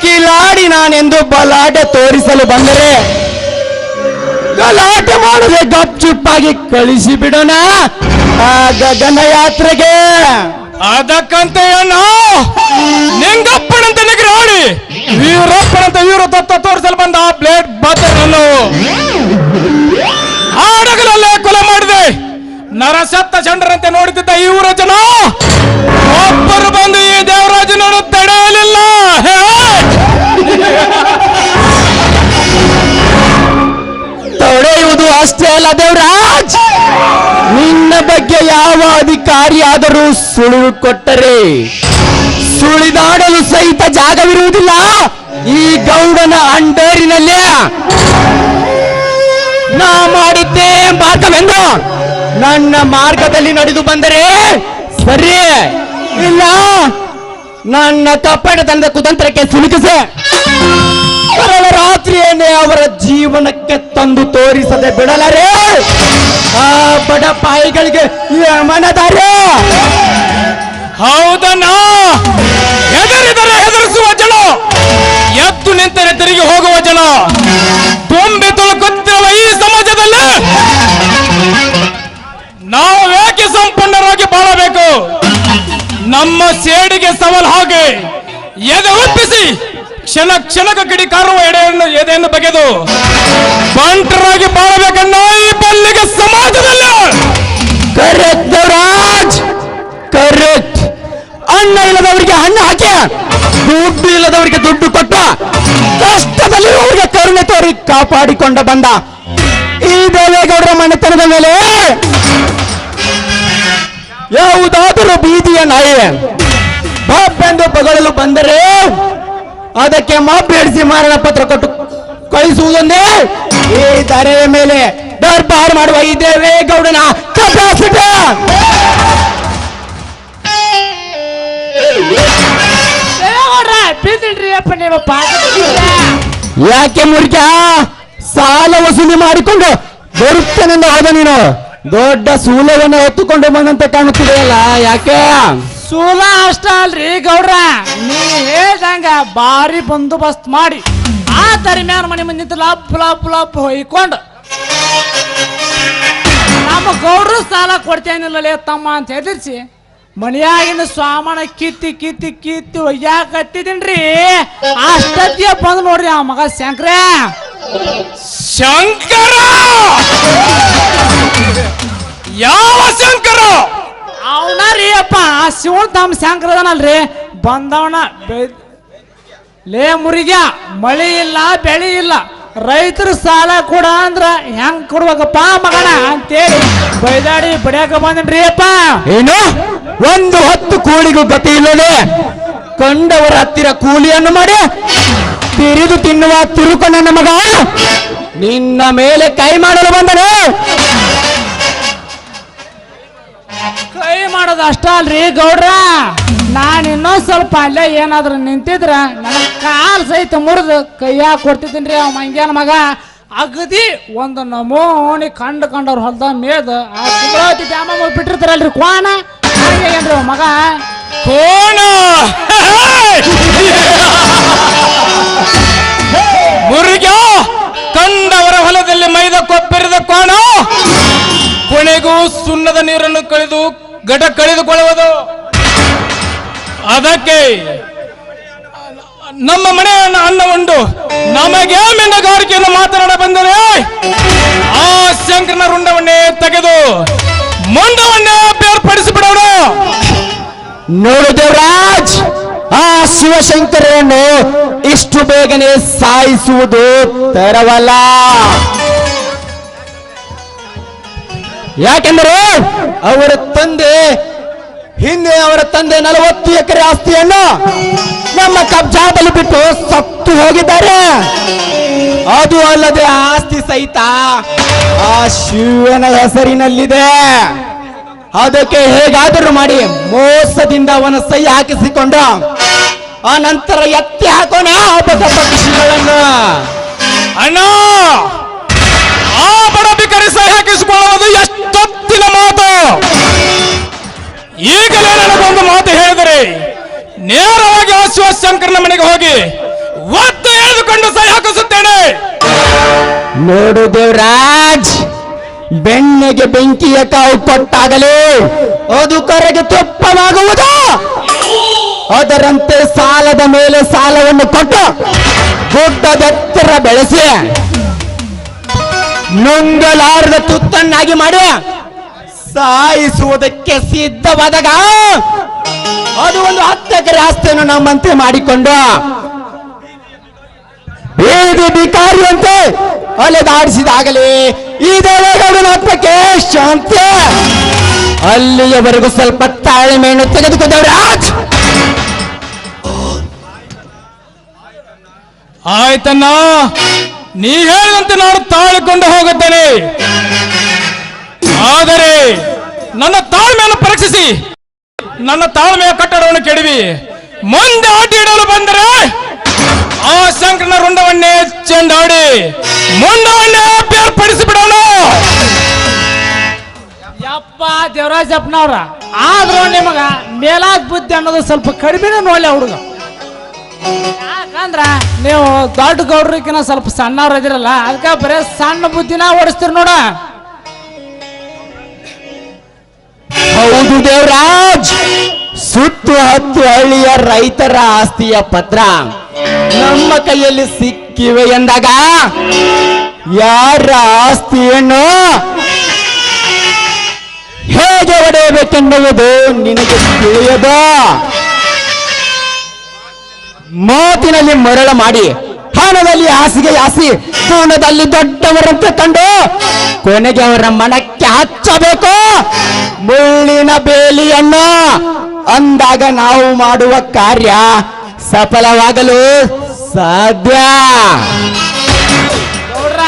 ಕಿಲಾಡಿ ನಾನೆಂದು ಬಲಾಟೆ ತೋರಿಸಲು ಬಂದರೆ ಗಲಾಟೆ ಮಾಡದೆ ಗಪ್ಚುಪ್ಪಾಗಿ ಕಳಿಸಿ ಬಿಡೋಣ ಆ ಗಗನಯಾತ್ರೆಗೆ. ಅದಕ್ಕಂತ ಅಣ್ಣ, ನಿಂಗಪ್ಪನಂತ ನಿಗ್ರಹಾಡಿ ವೀರಪ್ಪನಂತ ವೀರ ತತ್ವ ತೋರಿಸಲು ಬಂದ ಆ ಬ್ಲೇಡ್ ಬದ್ದರನ್ನು ಆಡಗಲಲ್ಲೇ ಕೊಲೆ ಮಾಡಿದೆ. ನರಸತ್ತ ಚಂಡರಂತೆ ನೋಡುತ್ತಿದ್ದ ಇವರ ಜನ ಒಬ್ಬರು ಬಂದು ಈ ದೇವರಾಜನನ್ನು ತಡೆಯಲಿಲ್ಲ. ತೊಳೆಯುವುದು ಅಷ್ಟೇ ಅಲ್ಲ ದೇವರಾಜ್, ನಿನ್ನ ಬಗ್ಗೆ ಯಾವ ಅಧಿಕಾರಿಯಾದರೂ ಸುಳಿವು ಕೊಟ್ಟರೆ ಸುಳಿದಾಡಲು ಸಹಿತ ಜಾಗವಿರುವುದಿಲ್ಲ ಈ ಗೌಡನ ಅಂಡರಿನಲ್ಲೇ. ನಾ ಮಾಡಿದ್ದೇ ಮಾರ್ಗವೆಂದು ನನ್ನ ಮಾರ್ಗದಲ್ಲಿ ನಡೆದು ಬಂದರೆ ಸರಿ, ಇಲ್ಲ ನನ್ನ ಕಪ್ಪಡತನದ ಕುತಂತ್ರಕ್ಕೆ ಸಿಲುಕಿಸೆ ಕರಳ ರಾತ್ರಿಯನ್ನೇ ಅವರ ಜೀವನಕ್ಕೆ ತಂದು ತೋರಿಸದೆ ಬಿಡಲರೇ ಆ ಬಡಪಾಯಿಗಳಿಗೆ ಮನದಾರೆ. ಹೌದಣ್ಣ, ಹೆದರಿದರೆ ಹೆದರಿಸುವ ಜನ, ಎದ್ದು ನಿಂತರೆ ತಿರುಗಿ ಹೋಗುವ ಜನ ತುಂಬಿ ತುಳುಕುತ್ತಿರುವ ಈ ಸಮಾಜದಲ್ಲಿ ನಾವು ಏಕೆ ಸಂಪನ್ನರಾಗಿ ಬಾಳಬೇಕು? ನಮ್ಮ ಸೇಡಿಗೆ ಸವಾಲ್ ಹಾಗೆ ಎದೆ ಒಪ್ಪಿಸಿ ಕ್ಷಣಕ ಕಿಡಿ ಕಾರುವ ಎದೆಯನ್ನು ಬಗೆದು ಬಂಟರಾಗಿ ಬಾಳಬೇಕನ್ನ ಈ ಬಲ್ಲಿಗೆ ಸಮಾಜದಲ್ಲಿ. Correct Devaraj, correct. ಅನ್ನ ಇಲ್ಲದವರಿಗೆ ಹಣ್ಣು ಹಾಕಿ, ದುಡ್ಡು ಇಲ್ಲದವರಿಗೆ ದುಡ್ಡು ಕೊಟ್ಟ, ಕಷ್ಟದಲ್ಲಿರುವವರಿಗೆ ಕರುಣೆ ತೋರಿ ಕಾಪಾಡಿಕೊಂಡ ಬಂದ ಈ ದೇವೇಗೌಡರ ಮನೆತನದ ಮೇಲೆ ಯಾವುದಾದರೂ ಬೀದಿಯ ನಾಯಿ ಬಾಪೆಂದು ಪಗಳಲು ಬಂದರೆ ಅದಕ್ಕೆ ಮಾಪೇಡಿಸಿ ಮಾರಣ ಪತ್ರ ಕೊಟ್ಟು ಕಳಿಸುವುದೊಂದೇ ಈ ಧರೆಯ ಮೇಲೆ ದರ್ಬಾರ್ ಮಾಡುವ ಈ ದೇವೇಗೌಡನ ಕೆಪಾಸಿಟಿ. ಯಾಕೆ ಮುರುಗ ಸಾಲ ವಸೂಲಿ ಮಾಡಿಕೊಂಡು ಬರುತ್ತೇನೆಂದು ಹೋದ ನೀನು ದೊಡ್ಡ ಸೂಲವನ್ನು ಹೊತ್ತುಕೊಂಡು ಬಂದಂತೆ ಕಾಣುತ್ತಿದೆಯಲ್ಲ, ಯಾಕೆ? ಸೂಲ ಅಷ್ಟ ಅಲ್ರಿ ಗೌಡ್ರ, ನೀ ಹೇಳ್ದಂಗ ಭಾರಿ ಬಂದೋಬಸ್ತ್ ಮಾಡಿ ಆ ತರಿಮ್ಯಾನ ಮನೆ ಮುಂದೆ ನಿಂತು ಲಪ್ ಲಪ್ ಲಪ್ ಹೊಯ್ಕೊಂಡು ನಮ್ಮ ಗೌಡ್ರು ಸಾಲ ಕೊಡ್ತೇನಿಲ್ಲಲೇ ತಮ್ಮ ಅಂತ ಹೆದರ್ಸಿ ಮನೆಯಾಗಿನ ಸ್ವಾಮನ ಕಿತ್ತಿ ಕಿತ್ತಿ ಕಿತ್ತಿ ಒಯ್ಯಾಕತ್ತಿದ್ದೀನ್ರಿ. ಅಷ್ಟೊತ್ತಿಗೆ ಬಂದು ನೋಡ್ರಿ ಆ ಮಗ ಶಂಕರ ಯಾವ ಶಂಕರ? ಅವನ ರೀ ಅಪ್ಪ ಶಿವನ್ ತಮ್ಮ ಶಂಕರದನಲ್ರಿ ಬಂದವನ ಲೇ ಮುರಿಗ ಮಳಿ ಇಲ್ಲ ಬೆಳಿ ಇಲ್ಲ, ರೈತರು ಸಾಲ ಕೊಡ ಅಂದ್ರ ಹೆಂಗ್ ಕೊಡ್ಬೇಕಪ್ಪ ಮಗನ ಅಂತೇಳಿ ಬೈದಾಡಿ ಬಡಿಯಾಕ ಬಂದನ್ರಿ ಅಪ್ಪ. ಏನು ಒಂದು ಹೊತ್ತು ಕೂಲಿಗೂ ಗತಿ ಇಲ್ಲದೆ ಕಂಡವರ ಹತ್ತಿರ ಕೂಲಿಯನ್ನು ಮಾಡಿ ತಿರಿದು ತಿನ್ನುವ ತಿರುಕ ನನ್ನ ಮಗ ನಿನ್ನ ಮೇಲೆ ಕೈ ಮಾಡಲು ಬಂದನು. ಕೈ ಮಾಡೋದು ಅಷ್ಟ ಅಲ್ರಿ ಗೌಡ್ರ, ನಾನು ಇನ್ನೊಂದ್ ಸ್ವಲ್ಪ ಅಲ್ಲೇ ಏನಾದ್ರು ನಿಂತಿದ್ರ ನನ್ನ ಕಾಲ್ ಸಹಿತ ಮುರಿದು ಕೈಯಾಗ ಕೊಡ್ತಿದ್ದೀನ್ರಿ. ಅವ ಮಂಗ್ಯಾನ ಮಗ ಅಗದಿ ಒಂದು ನಮೂನಿ ಕಂಡವ್ರ ಹೊಲ್ದ ಮೇದ ಆ ತಿಂಗಳತಿ ದ್ಯಾಮ ಬಿಟ್ಟಿರ್ತಾರಲ್ರಿ ಕೋಣ ಏನ್ರಿ ಮಗ ಕೋಣ ಮುರುಗ ಕಂಡವರ ಹೊಲದಲ್ಲಿ ಮೈದ ಕೊಪ್ಪಿರದ ಕೋಣ ಕೊನೆಗೂ ಸುಣ್ಣದ ನೀರನ್ನು ಕಳೆದುಕೊಳ್ಳುವುದು. ಅದಕ್ಕೆ ನಮ್ಮ ಮನೆಯನ್ನ ಅನ್ನ ಉಂಡು ನಮಗೆ ಮೀನುಗಾರಿಕೆಯನ್ನು ಮಾತನಾಡ ಬಂದರೆ ಆ ಶಂಕರನ ರುಂಡವನ್ನೇ ತೆಗೆದು ಮುಂಡವನ್ನೇ ಬೇರ್ಪಡಿಸಿಬಿಡೋಣ. ನೋಡು ದೇವರಾಜ್, ಆ ಶಿವಶಂಕರನ್ನು ಇಷ್ಟು ಬೇಗನೆ ಸಾಯಿಸುವುದು ತರವಲ್ಲ. ಯಾಕೆಂದರೆ ಅವರ ತಂದೆ ಹಿಂದೆ 40 ಎಕರೆ ಆಸ್ತಿಯನ್ನು ನಮ್ಮ ಕಬ್ಜಾದಲ್ಲಿ ಬಿಟ್ಟು ಸತ್ತು ಹೋಗಿದ್ದಾರೆ. ಅದು ಅಲ್ಲದೆ ಆಸ್ತಿ ಸಹಿತ ಆ ಶಿವನ ಹೆಸರಿನಲ್ಲಿದೆ. ಅದಕ್ಕೆ ಹೇಗಾದರೂ ಮಾಡಿ ಮೋಸದಿಂದ ಅವನ ಸಹಿ ಹಾಕಿಸಿಕೊಂಡ ಆ ನಂತರ ಎತ್ತಿ ಹಾಕೋಣ ಪಕ್ಷಿಗಳನ್ನು. ಅಣ್ಣ, ಆ ಬಡ ಬಿಕರಿ ಸಹಿ ಹಾಕಿಸಿಕೊಳ್ಳುವುದು ಎಷ್ಟೊತ್ತಿನ ಮಾತು. ಈಗಲೇ ನನಗೊಂದು ಮಾತು ಹೇಳಿದರೆ ನೇರವಾಗಿ ಆ ಶಿವಶಂಕರನ ಮನೆಗೆ ಹೋಗಿ ಒತ್ತು ಎಳೆದುಕೊಂಡು ಸಹಿ ಹಾಕಿಸುತ್ತೇನೆ. ನೋಡು ದೇವರಾಜ್, ಬೆಣ್ಣೆಗೆ ಬೆಂಕಿಯ ಕಾವು ಕೊಟ್ಟಾಗಲೇ ಅದು ಕರೆಗೆ ತುಪ್ಪವಾಗುವುದು. ಅದರಂತೆ ಸಾಲದ ಮೇಲೆ ಸಾಲವನ್ನು ಕೊಟ್ಟು ಗುಡ್ಡದೆತ್ತರ ಬೆಳೆಸಿ ನುಂಗಲಾರದ ತುತ್ತನ್ನಾಗಿ ಮಾಡಿ ಸಾಯಿಸುವುದಕ್ಕೆ ಸಿದ್ಧವಾದಾಗ ಅದು ಒಂದು 10 ಎಕರೆ ಆಸ್ತಿಯನ್ನು ನಮ್ಮಂತೆ ಮಾಡಿಕೊಂಡು ಬೀದಿ ಬಿಕಾರಿಯಂತೆ ಅಲೆದಾಡಿಸಿದಾಗಲೇ ಈ ದೇವೇಗೌಡನ ಆತ್ಮಕ್ಕೆ ಶಾಂತಿ. ಅಲ್ಲಿಯವರೆಗೂ ಸ್ವಲ್ಪ ತಾಳ್ಮೆಯನ್ನು ತೆಗೆದುಕೊಂಡವರಾಜ್. ಆಯ್ತಣ್ಣ, ನೀ ಹೇಳಿದಂತೆ ನಾನು ತಾಳಿಕೊಂಡು ಹೋಗುತ್ತೇನೆ. ಆದರೆ ನನ್ನ ತಾಳ್ಮೆಯನ್ನು ಪರೀಕ್ಷಿಸಿ ನನ್ನ ತಾಳ್ಮೆಯ ಕಟ್ಟಡವನ್ನು ಕೆಡವಿ ಮುಂದೆ ಆಟ ಇಡಲು ಬಂದರೆ ಆ ಶಂಕರನ ರುಂಡವನ್ನೇ ಚೆಂಡಾಡಿ ಮುಂಡವನ್ನೇ ಬೇರ್ಪಡಿಸಿ ಬಿಡೋಣ. ಯಪ್ಪ ದೇವರಾಜಪ್ಪನವ್ರ, ಆದ್ರೂ ನಿಮಗ ಮೇಲಾದ ಬುದ್ಧಿ ಅನ್ನೋದು ಸ್ವಲ್ಪ ಕಡಿಮೆನೇ ನೋಡ್ಲಿ ಹುಡುಗ. ಯಾಕಂದ್ರ ನೀವು ದೊಡ್ಡ ಗೌಡ್ರಿಗಿನ ಸ್ವಲ್ಪ ಸಣ್ಣವ್ರ ಇದಿರಲ್ಲ, ಅದಕ್ಕೆ ಬರೇ ಸಣ್ಣ ಬುದ್ಧಿನ ಓಡಿಸ್ತೀರಿ ನೋಡ. ಹೌದು ದೇವರಾಜ್, ಸುತ್ತು ಹತ್ತು ಹಳ್ಳಿಯ ರೈತರ ಆಸ್ತಿಯ ಪತ್ರ ನಮ್ಮ ಕೈಯಲ್ಲಿ ಸಿಕ್ಕಿವೆ ಎಂದಾಗ ಯಾರ ಆಸ್ತಿಯನ್ನು ಹೇಗೆ ಒಡೆಯಬೇಕೆನ್ನುವುದು ನಿನಗೆ ತಿಳಿಯದು. ಮಾತಿನಲ್ಲಿ ಮರಳ ಮಾಡಿ, ಹಣದಲ್ಲಿ ಹಾಸಿಗೆ ಹಾಸಿ, ಕೋಣದಲ್ಲಿ ದೊಡ್ಡವರಂತೆ ಕಂಡು ಕೊನೆಗೆ ಅವರ ಮನಕ್ಕೆ ಹಚ್ಚಬೇಕು ಮುಳ್ಳಿನ ಬೇಲಿಯನ್ನು. ಅಂದಾಗ ನಾವು ಮಾಡುವ ಕಾರ್ಯ ಸಫಲವಾಗಲು ಸಾಧ್ಯ. ಗೌಡ್ರ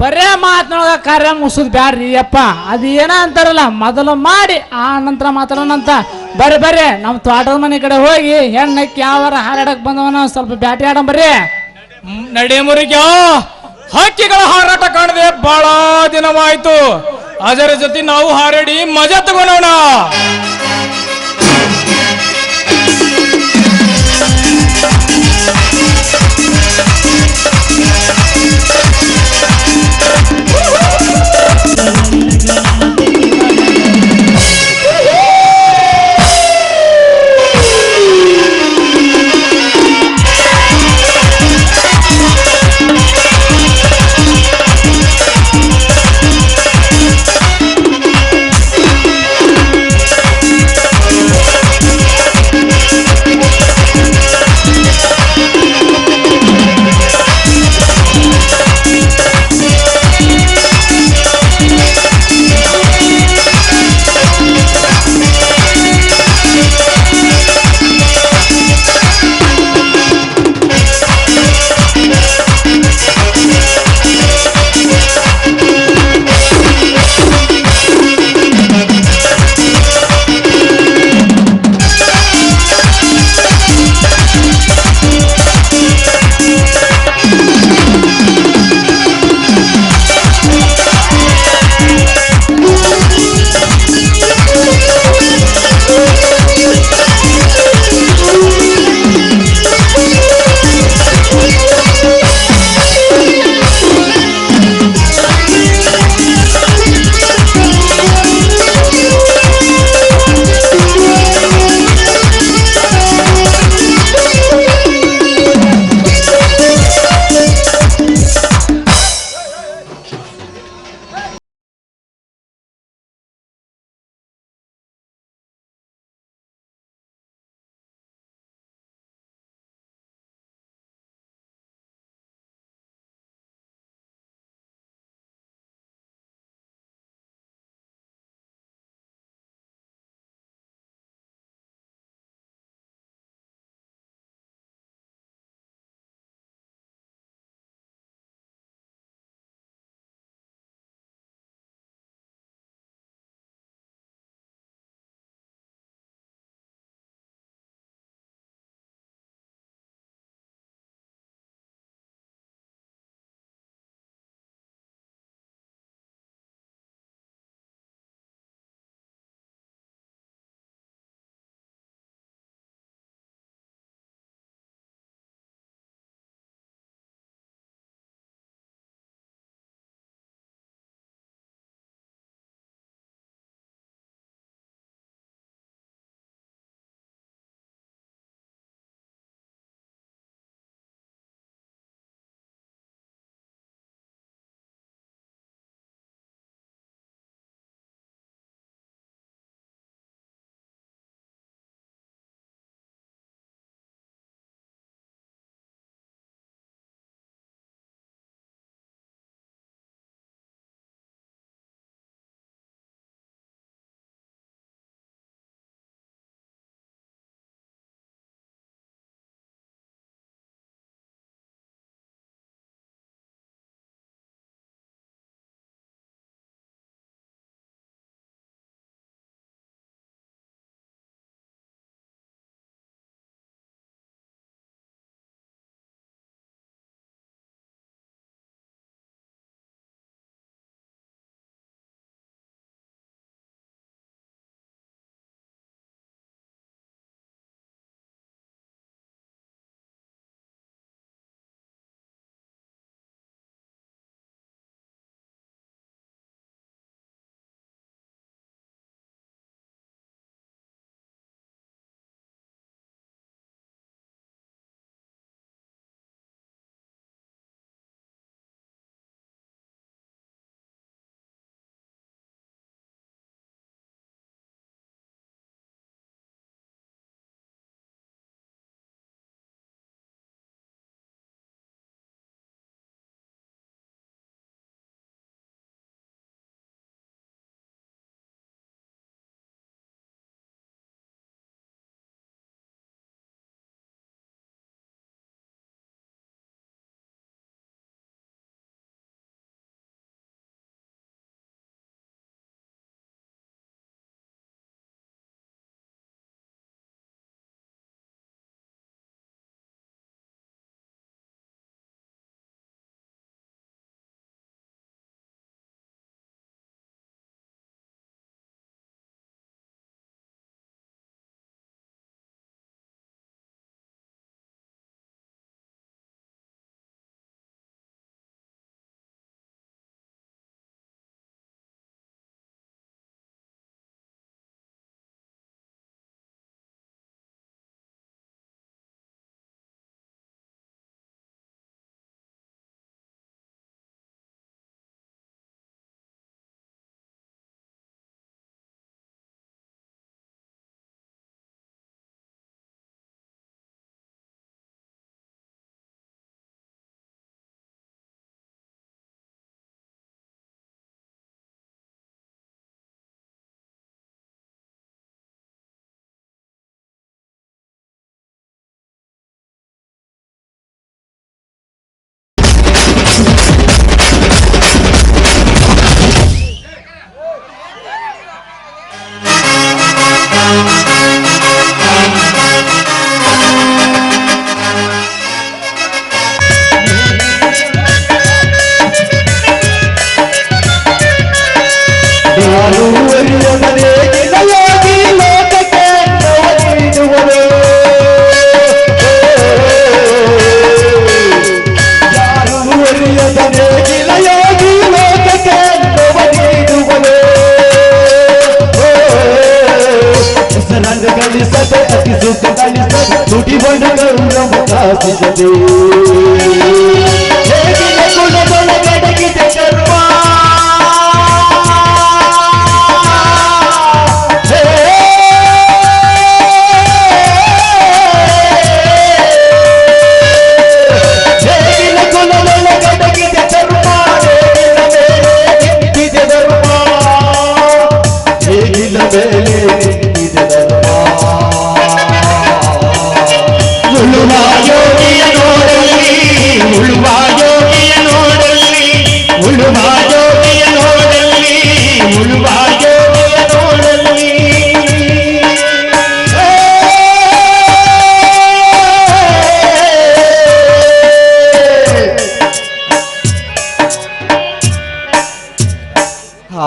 ಬರೇ ಮಾತನೊಳಗ ಕಾರ್ಯ ಮುಗಿಸೋದು ಬ್ಯಾಡ್ರಿ ಅಪ್ಪ. ಅದು ಏನ ಅಂತಾರಲ್ಲ, ಮೊದಲು ಮಾಡಿ ಆ ನಂತರ ಮಾತಾಡೋಣಂತ. ಬರ್ರಿ ನಮ್ಮ ತೋಟದ ಮನೆ ಕಡೆ ಹೋಗಿ ಹೆಣ್ಣಕ್ಕೆ ಯಾವಾರ ಹಾರಾಡಕ್ ಬಂದವನ ಸ್ವಲ್ಪ ಬ್ಯಾಟಿ ಆಡಂ ಬರ್ರಿ. ನಡೆ ಮುರಿಗ ಹಕ್ಕಿಗಳ ಹಾರಾಟ ಕಾಣದೆ ಬಹಳ ದಿನವಾಯ್ತು. ಅದರ ಜೊತೆ ನಾವು ಹಾರಾಡಿ ಮಜಾ ತಗೋಣ. ಗಳಿಸದೆ ಅತಿ ಸುಖ ಗಳಿಸದೆ ನುಡಿ ಬಣ್ಣ ಗೌರವ ಕಾಪಿಸದೆ ಹೇಗಿನ ಗುಣದೊಳಗಡಗಿದೆ ಕರ್ಮ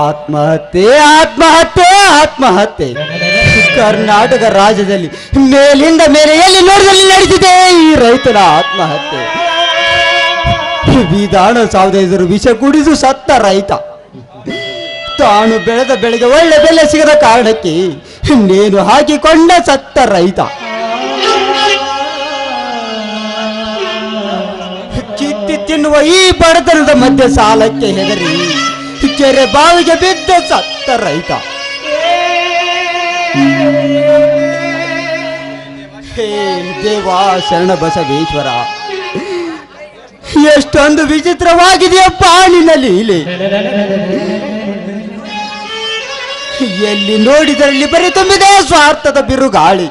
ಆತ್ಮಹತ್ಯೆ ಆತ್ಮಹತ್ಯೆ ಆತ್ಮಹತ್ಯೆ ಕರ್ನಾಟಕ ರಾಜ್ಯದಲ್ಲಿ ಮೇಲಿಂದ ಮೇಲೆ ಎಲ್ಲಿ ನೋಡಿದಲ್ಲಿ ನಡೀತಿದೆ ಈ ರೈತರ ಆತ್ಮಹತ್ಯೆ. ವಿಧಾನಸೌಧೆದುರು ವಿಷ ಕುಡಿದು ಸತ್ತ ರೈತ, ತಾನು ಬೆಳೆದ ಬೆಳೆಗೆ ಒಳ್ಳೆ ಬೆಲೆ ಸಿಗದ ಕಾರಣಕ್ಕೆ ನೇನು ಹಾಕಿಕೊಂಡ ಸತ್ತ ರೈತ. ಕಿತ್ತಿ ತಿನ್ನುವ ಈ ಬಡತನದ ಮಧ್ಯೆ ಸಾಲಕ್ಕೆ ಹೆದರಿ ಕೆರೆ ಬಾವಿಗೆ ಬಿದ್ದ ಸತ್ತ ರೈತ. ಹೇ ದೇವಾ ಶರಣ ಬಸವೇಶ್ವರ, ಎಷ್ಟೊಂದು ವಿಚಿತ್ರವಾಗಿದೆಯಪ್ಪ ನಿನ್ನ ಲೀಲೆ. ಎಲ್ಲಿ ನೋಡಿದರಲ್ಲಿ ಬರೀ ತುಂಬಿದೆ ಸ್ವಾರ್ಥದ ಬಿರುಗಾಳಿ,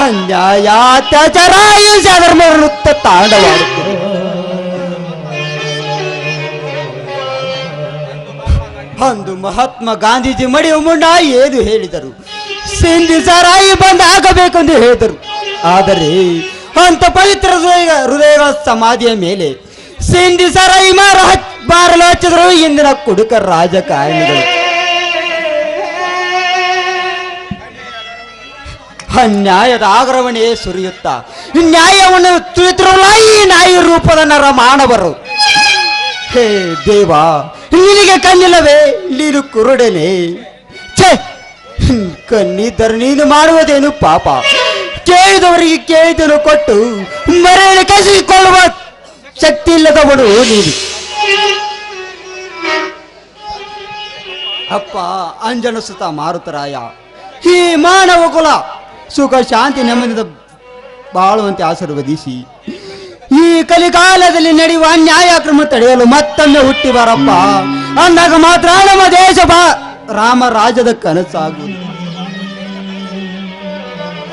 ಅನ್ಯಾಯ ಅತ್ಯಾಚಾರ ಧರ್ಮ ವೃತ್ತ ತಾಂಡವಾಡುತ್ತದೆ. ಅಂದು ಮಹಾತ್ಮ ಗಾಂಧೀಜಿ ಮಡಿಯುವ ಮುನ್ನ ಏನು ಹೇಳಿದರು? ಸಿಂಧಿ ಸಾರಾಯಿ ಬಂದ್ ಆಗಬೇಕೆಂದು ಹೇಳಿದರು. ಆದರೆ ಅಂತ ಪವಿತ್ರ ಹೃದಯಗಳ ಸಮಾಧಿಯ ಮೇಲೆ ಸಿಂಧಿ ಸಾರಾಯಿ ಮಾರಲು ಹಚ್ಚಿದರು ಇಂದಿನ ಕುಡುಕ ರಾಜಕಾರಣಿಗಳು. ಅನ್ಯಾಯದ ಆಗರವಣೆ ಸುರಿಯುತ್ತಾ ನ್ಯಾಯವನ್ನು ತುಳಿತಿರಲ್ಲ ಈ ನಾಯಿ ರೂಪದ ನರ ಮಾನವರು. ಹೇ ದೇವಾ, ನಿನಗೆ ಕಣ್ಣಿಲ್ಲವೇ? ನೀನು ಕುರುಡನೆ. ಛೇ, ಕಣ್ಣಿದ್ದರೆ ನೀನು ಮಾಡುವುದೇನು ಪಾಪ? ಕೇಳಿದವರಿಗೆ ಕೇಳಿದನು ಕೊಟ್ಟು ಮರೆಯಲ್ಲಿ ಕಸಿಕೊಳ್ಳುವ ಶಕ್ತಿ ಇಲ್ಲದವನು ನೀನು. ಅಪ್ಪ ಅಂಜನ ಸುತ ಮಾರುತರಾಯ, ಈ ಮಾನವ ಕುಲ ಸುಖ ಶಾಂತಿ ನೆಮ್ಮದಿಯಿಂದ ಬಾಳುವಂತೆ ಆಶೀರ್ವದಿಸಿ ಈ ಕಲಿಕಾಲದಲ್ಲಿ ನಡೆಯುವ ಅನ್ಯಾಯ ಕ್ರಮ ತಡೆಯಲು ಮತ್ತೊಮ್ಮೆ ಹುಟ್ಟಿ ಬಾರಪ್ಪ. ಅಂದಾಗ ಮಾತ್ರ ನಮ್ಮ ದೇಶ ರಾಮ ರಾಜ್ಯದ ಕನಸಾಗುವುದು.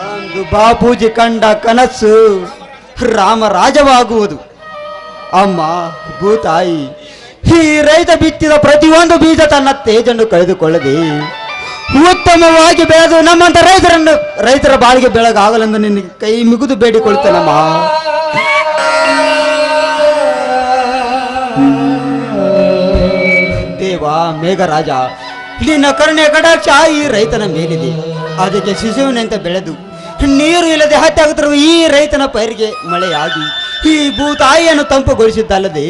ಅಂದು ಬಾಪೂಜಿ ಕಂಡ ಕನಸು ರಾಮ ರಾಜವಾಗುವುದು. ಅಮ್ಮ ಭೂತಾಯಿ, ಈ ರೈತ ಬಿತ್ತಿದ ಪ್ರತಿಯೊಂದು ಬೀಜ ತನ್ನ ತೇಜನ್ನು ಕಳೆದುಕೊಳ್ಳದೆ ಉತ್ತಮವಾಗಿ ಬೆಳೆದು ನಮ್ಮಂತ ರೈತರ ಬಾಳಿಗೆ ಬೆಳಗಾಗಲೆಂದು ನಿನಗೆ ಕೈ ಮುಗಿದು ಬೇಡಿಕೊಳ್ತೇನಮ್ಮ. ದೇವಾ ಮೇಘರಾಜ, ನಿನ್ನ ಕರುಣೆ ಕಟಾಕ್ಷ ಈ ರೈತನ ಮೇಲಿದೆ. ಅದಕ್ಕೆ ಶಿಶುವಿನಂತೆ ಬೆಳೆದು ನೀರು ಇಲ್ಲದೆ ಹತ್ಯಾಗುತ್ತಿರುವ ಈ ರೈತನ ಪೈರಿಗೆ ಮಳೆಯಾಗಿ ಈ ಭೂತಾಯಿಯನ್ನು ತಂಪುಗೊಳಿಸಿದ್ದಲ್ಲದೆ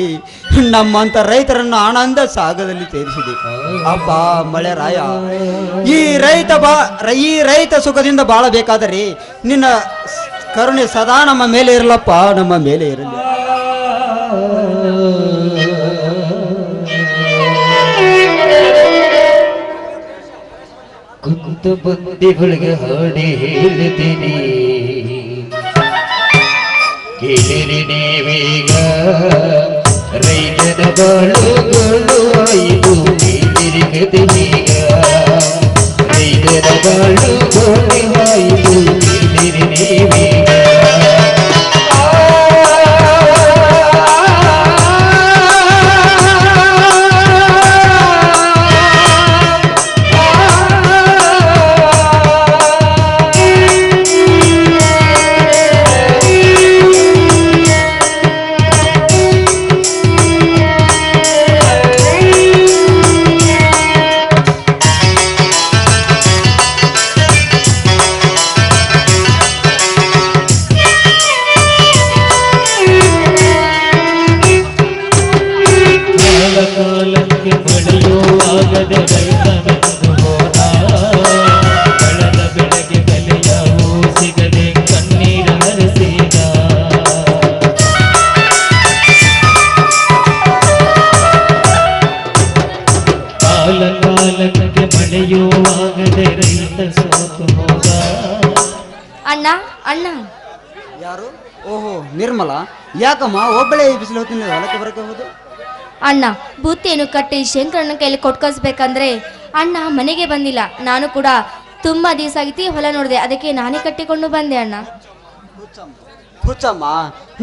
ನಮ್ಮಂತ ರೈತರನ್ನು ಆನಂದ ಸಾಗದಲ್ಲಿ ಸೇರಿಸಿದೆ. ಅಪ್ಪ ಮಳೆರಾಯ, ಈ ರೈತ ಸುಖದಿಂದ ಬಾಳಬೇಕಾದರೆ ನಿನ್ನ ಕರುಣೆ ಸದಾ ನಮ್ಮ ಮೇಲೆ ಇರಲಪ್ಪ, ನಮ್ಮ ಮೇಲೆ ಇರಲಿ. ಕುಂತ ಬಂದಿಗಳಿಗೆ ಹಾಡಿ ಹೇಳ್ತೀನಿ, ಕೇಳಿರಿ ನೀವೀಗ ರೈತನ ಬಾಳುಗಳು ಆಯಿತು. ಕೇಳಿರಿ ಕದೀಗ ರೈತನ ಬಾಳುಗಳು ಆಯಿತು. ಕೇಳಿರಿ ನೀವೀಗ ಆಗದೆ ರೈತ ಸೋತು ಹೋದ. ಅಣ್ಣ ಅಣ್ಣ ಯಾರು? ಓಹೋ ನಿರ್ಮಲ, ಯಾಕಮ್ಮ ಒಬ್ಬಳೇ ಈ ಬಿಸಿಲು ಹೊತ್ತಿನ ಹೊಲಕ್ಕೆ ಬರಕ್ಕೆ ಹೋದು? ಅಣ್ಣ ಬುತ್ತಿಯನ್ನು ಕಟ್ಟಿ ಶಂಕರನ ಕೈಲಿ ಕೊಟ್ಕಳಿಸ್ಬೇಕಂದ್ರೆ ಅಣ್ಣ ಮನೆಗೆ ಬಂದಿಲ್ಲ. ನಾನು ಕೂಡ ತುಂಬಾ ದಿವಸ ಆಗಿತ್ತು ಹೊಲ ನೋಡಿದೆ, ಅದಕ್ಕೆ ನಾನೇ ಕಟ್ಟಿಕೊಂಡು ಬಂದೆ ಅಣ್ಣ. ಹುಚ್ಚಮ್ಮ,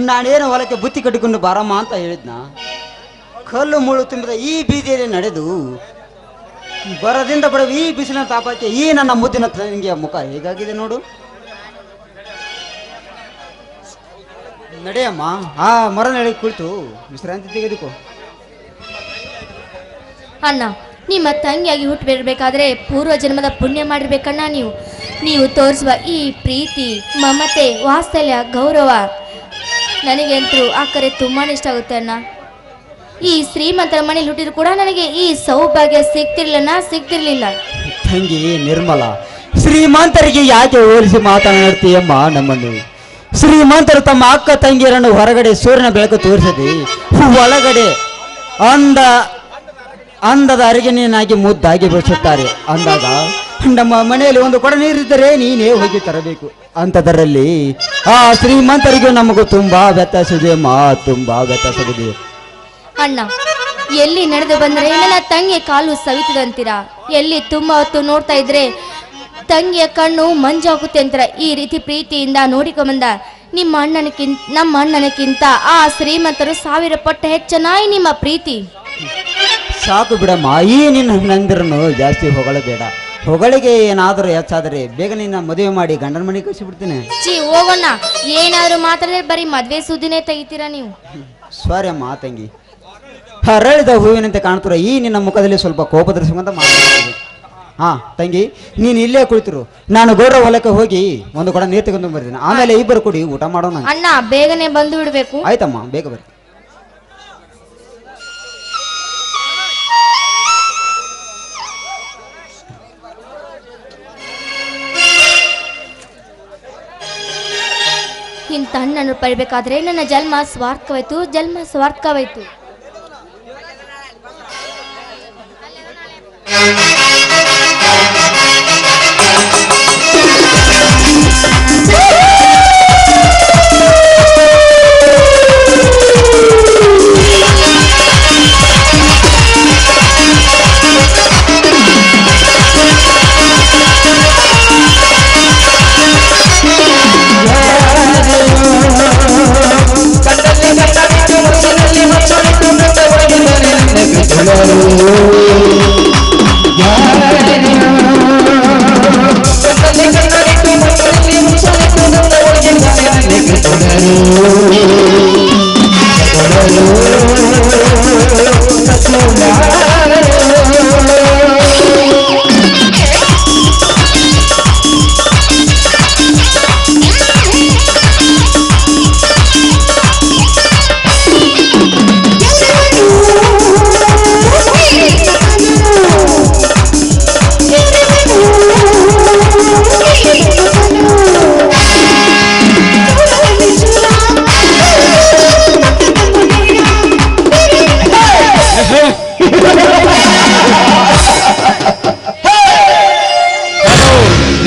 ನಾನೇನು ಹೊಲಕ್ಕೆ ಬುತ್ತಿ ಕಟ್ಟಿಕೊಂಡು ಬಾರಮ್ಮ ಅಂತ ಹೇಳಿದ್ನ? ಕಲ್ಲು ಮುಳ್ಳು ತುಂಬಿದ ಈ ಬೀದಿಯಲ್ಲಿ ನಡೆದು ಬರದಿಂದ ಬರುವ ಈ ಬಿಸಿಲಿನ ತಾಪಕ್ಕೆ ಈ ನನ್ನ ಮುದ್ದಿನ ತಂಗಿಯ ಮುಖ ಹೇಗಾಗಿದೆ ನೋಡು. ನಡೆಯಮ್ಮ, ಆ ಮರ ನಡೆ ಕುಳಿತು ವಿಶ್ರಾಂತಿ ತೆಗೆದುಕೋ. ಅಣ್ಣ ನಿಮ್ಮ ತಂಗಿಯಾಗಿ ಹುಟ್ಟುಬಿರ್ಬೇಕಾದ್ರೆ ಪೂರ್ವ ಜನ್ಮದ ಪುಣ್ಯ ಮಾಡಿರ್ಬೇಕಣ್ಣ. ನೀವು ತೋರಿಸುವ ಈ ಪ್ರೀತಿ, ಮಮತೆ, ವಾತ್ಸಲ್ಯ, ಗೌರವ ನನಗಂತೂ ಆ ಕರೆ ತುಂಬಾ ಇಷ್ಟ ಆಗುತ್ತೆ ಅಣ್ಣ. ಈ ಶ್ರೀಮಂತರ ಮನೇಲಿ ಹುಟ್ಟಿದ್ರು ಕೂಡ ನನಗೆ ಈ ಸೌಭಾಗ್ಯ ಸಿಗ್ತಿರ್ಲಿಲ್ಲ. ತಂಗಿ ನಿರ್ಮಲ, ಶ್ರೀಮಂತರಿಗೆ ಯಾಕೆ ಹೋಲಿಸಿ ಮಾತನಾಡ್ತೀಯಮ್ಮ ನಮ್ಮನ್ನು? ಶ್ರೀಮಂತರು ತಮ್ಮ ಅಕ್ಕ ತಂಗಿಯರನ್ನು ಹೊರಗಡೆ ಸೂರ್ಯನ ಬೆಳಕು ತೋರಿಸದೆ ಒಳಗಡೆ ಅಂದದ ಅರಿಗಿನಾಗಿ ಮುದ್ದಾಗಿ ಬೆಳೆಸುತ್ತಾರೆ. ಅಂದಾಗ ನಮ್ಮ ಮನೆಯಲ್ಲಿ ಒಂದು ಕೊಡ ನೀರಿದ್ದರೆ ನೀನೇ ಹೋಗಿ ತರಬೇಕು. ಅಂಥದರಲ್ಲಿ ಆ ಶ್ರೀಮಂತರಿಗೂ ನಮಗೂ ತುಂಬಾ ವ್ಯತ್ಯಾಸವಿದೆ ಅಮ್ಮ, ತುಂಬಾ ವ್ಯತ್ಯಾಸವಿದೆ. ಅಣ್ಣ ಎಲ್ಲಿ ನಡೆದು ಬಂದರೆ ನನ್ನ ತಂಗಿಯ ಕಾಲು ಸವಿತದಂತೀರಾ, ಎಲ್ಲಿ ತುಂಬಾ ಹೊತ್ತು ನೋಡ್ತಾ ಇದ್ರೆ ತಂಗಿಯ ಕಣ್ಣು ಮಂಜಾಗುತ್ತೆ ಅಂತೀರ. ಈ ರೀತಿ ಪ್ರೀತಿಯಿಂದ ನೋಡಿಕೊಂಬಂದ ನಮ್ಮ ಅಣ್ಣನಕ್ಕಿಂತ ಆ ಶ್ರೀಮಂತರು 1000 ಪಟ್ಟು ಹೆಚ್ಚನಾಯಿ ನಿಮ್ಮ ಪ್ರೀತಿ. ಸಾಕು ಬಿಡಮ್ಮ, ಈ ನಿನ್ನ ನಂದಿರನ್ನು ಜಾಸ್ತಿ ಹೊಗಳಬೇಡ. ಹೊಗಳಿಗೆ ಏನಾದರೂ ಹೆಚ್ಚಾದರೆ ಬೇಗ ನಿನ್ನ ಮದುವೆ ಮಾಡಿ ಗಂಡನ ಮನೆಗೆ ಕಳಿಸಿಬಿಡ್ತೀನಿ. ಹೋಗೋಣ, ಏನಾದ್ರು ಮಾತಾಡಿದ್ರೆ ಬರೀ ಮದ್ವೆ ಸುದ್ದಿನೇ ತೆಗಿತೀರಾ ನೀವು. ಸಾರಿ ಅಮ್ಮ ತಂಗಿ, ಹರಳಿದ ಹೂವಿನಂತೆ ಕಾಣ್ತಿರೋ ಈ ನಿನ್ನ ಮುಖದಲ್ಲಿ ಸ್ವಲ್ಪ ಕೋಪದರ್ಶಕಂತ ಮಾತಾಡ್ತೀನಿ. ಹಾ ತಂಗಿ, ನೀನು ಇಲ್ಲೇ ಕುಳಿತಿರು, ನಾನು ಗೌರವ ಹೊಲಕ್ಕೆ ಹೋಗಿ ಒಂದು ಕೊಡ ನೀರು ತಗೊಂಡು ಬರ್ತೀನಿ. ಆಮೇಲೆ ಇಬ್ಬರು ಕೂಡಿ ಊಟ ಮಾಡೋಣ. ಅಣ್ಣ ಬೇಗನೆ ಬಂದು ಬಿಡ್ಬೇಕು. ಆಯ್ತಮ್ಮ, ಬೇಗ ಬರ್ರಿ. ಇಂಥ ಅಣ್ಣನ್ನು ಪಡಿಬೇಕಾದ್ರೆ ನನ್ನ ಜನ್ಮ ಸ್ವಾರ್ಥಕವಾಯ್ತು.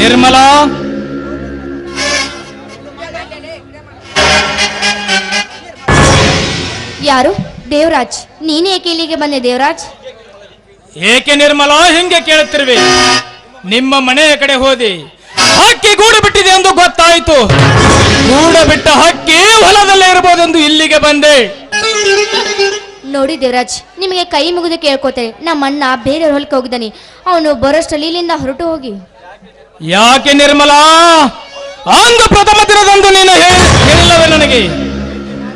ನಿರ್ಮಲಾ, ಯಾರು? ದೇವರಾಜ್. ನೀನೇ ಏಕೆ ಇಲ್ಲಿಗೆ ಬಂದೆ ದೇವರಾಜ್? ಏಕೆ ನಿರ್ಮಲಾ ಹಿಂಗೆ ಕೇಳುತ್ತಿರುವೆ? ನಿಮ್ಮ ಮನೆಯ ಕಡೆ ಹೋದಿ, ಹಕ್ಕಿ ಗೂಡು ಬಿಟ್ಟಿದೆ ಎಂದು ಗೊತ್ತಾಯಿತು. ಗೂಡು ಬಿಟ್ಟ ಹಕ್ಕಿ ಹೊಲದಲ್ಲೇ ಇರಬಹುದೆಂದು ಇಲ್ಲಿಗೆ ಬಂದೆ. ನೋಡಿ ದೇವರಾಜ್, ನಿಮಗೆ ಕೈ ಮುಗಿದು ಕೇಳ್ಕೋತೇನೆ, ನಮ್ಮ ಅಣ್ಣ ಬೇರೆಯವ್ರ ಹೊಲಕ್ಕೆ ಹೋಗಿದ್ದಾನೆ. ಅವನು ಬರೋಷ್ಟರಲ್ಲಿ ಇಲ್ಲಿಂದ ಹೊರಟು ಹೋಗಿ. ಯಾಕೆ ನಿರ್ಮಲಾ, ಅಂದು ಪ್ರಥಮ ದಿನದಂದು ನೀನು ಹೇಳಿಲ್ಲವೇ ನನಗೆ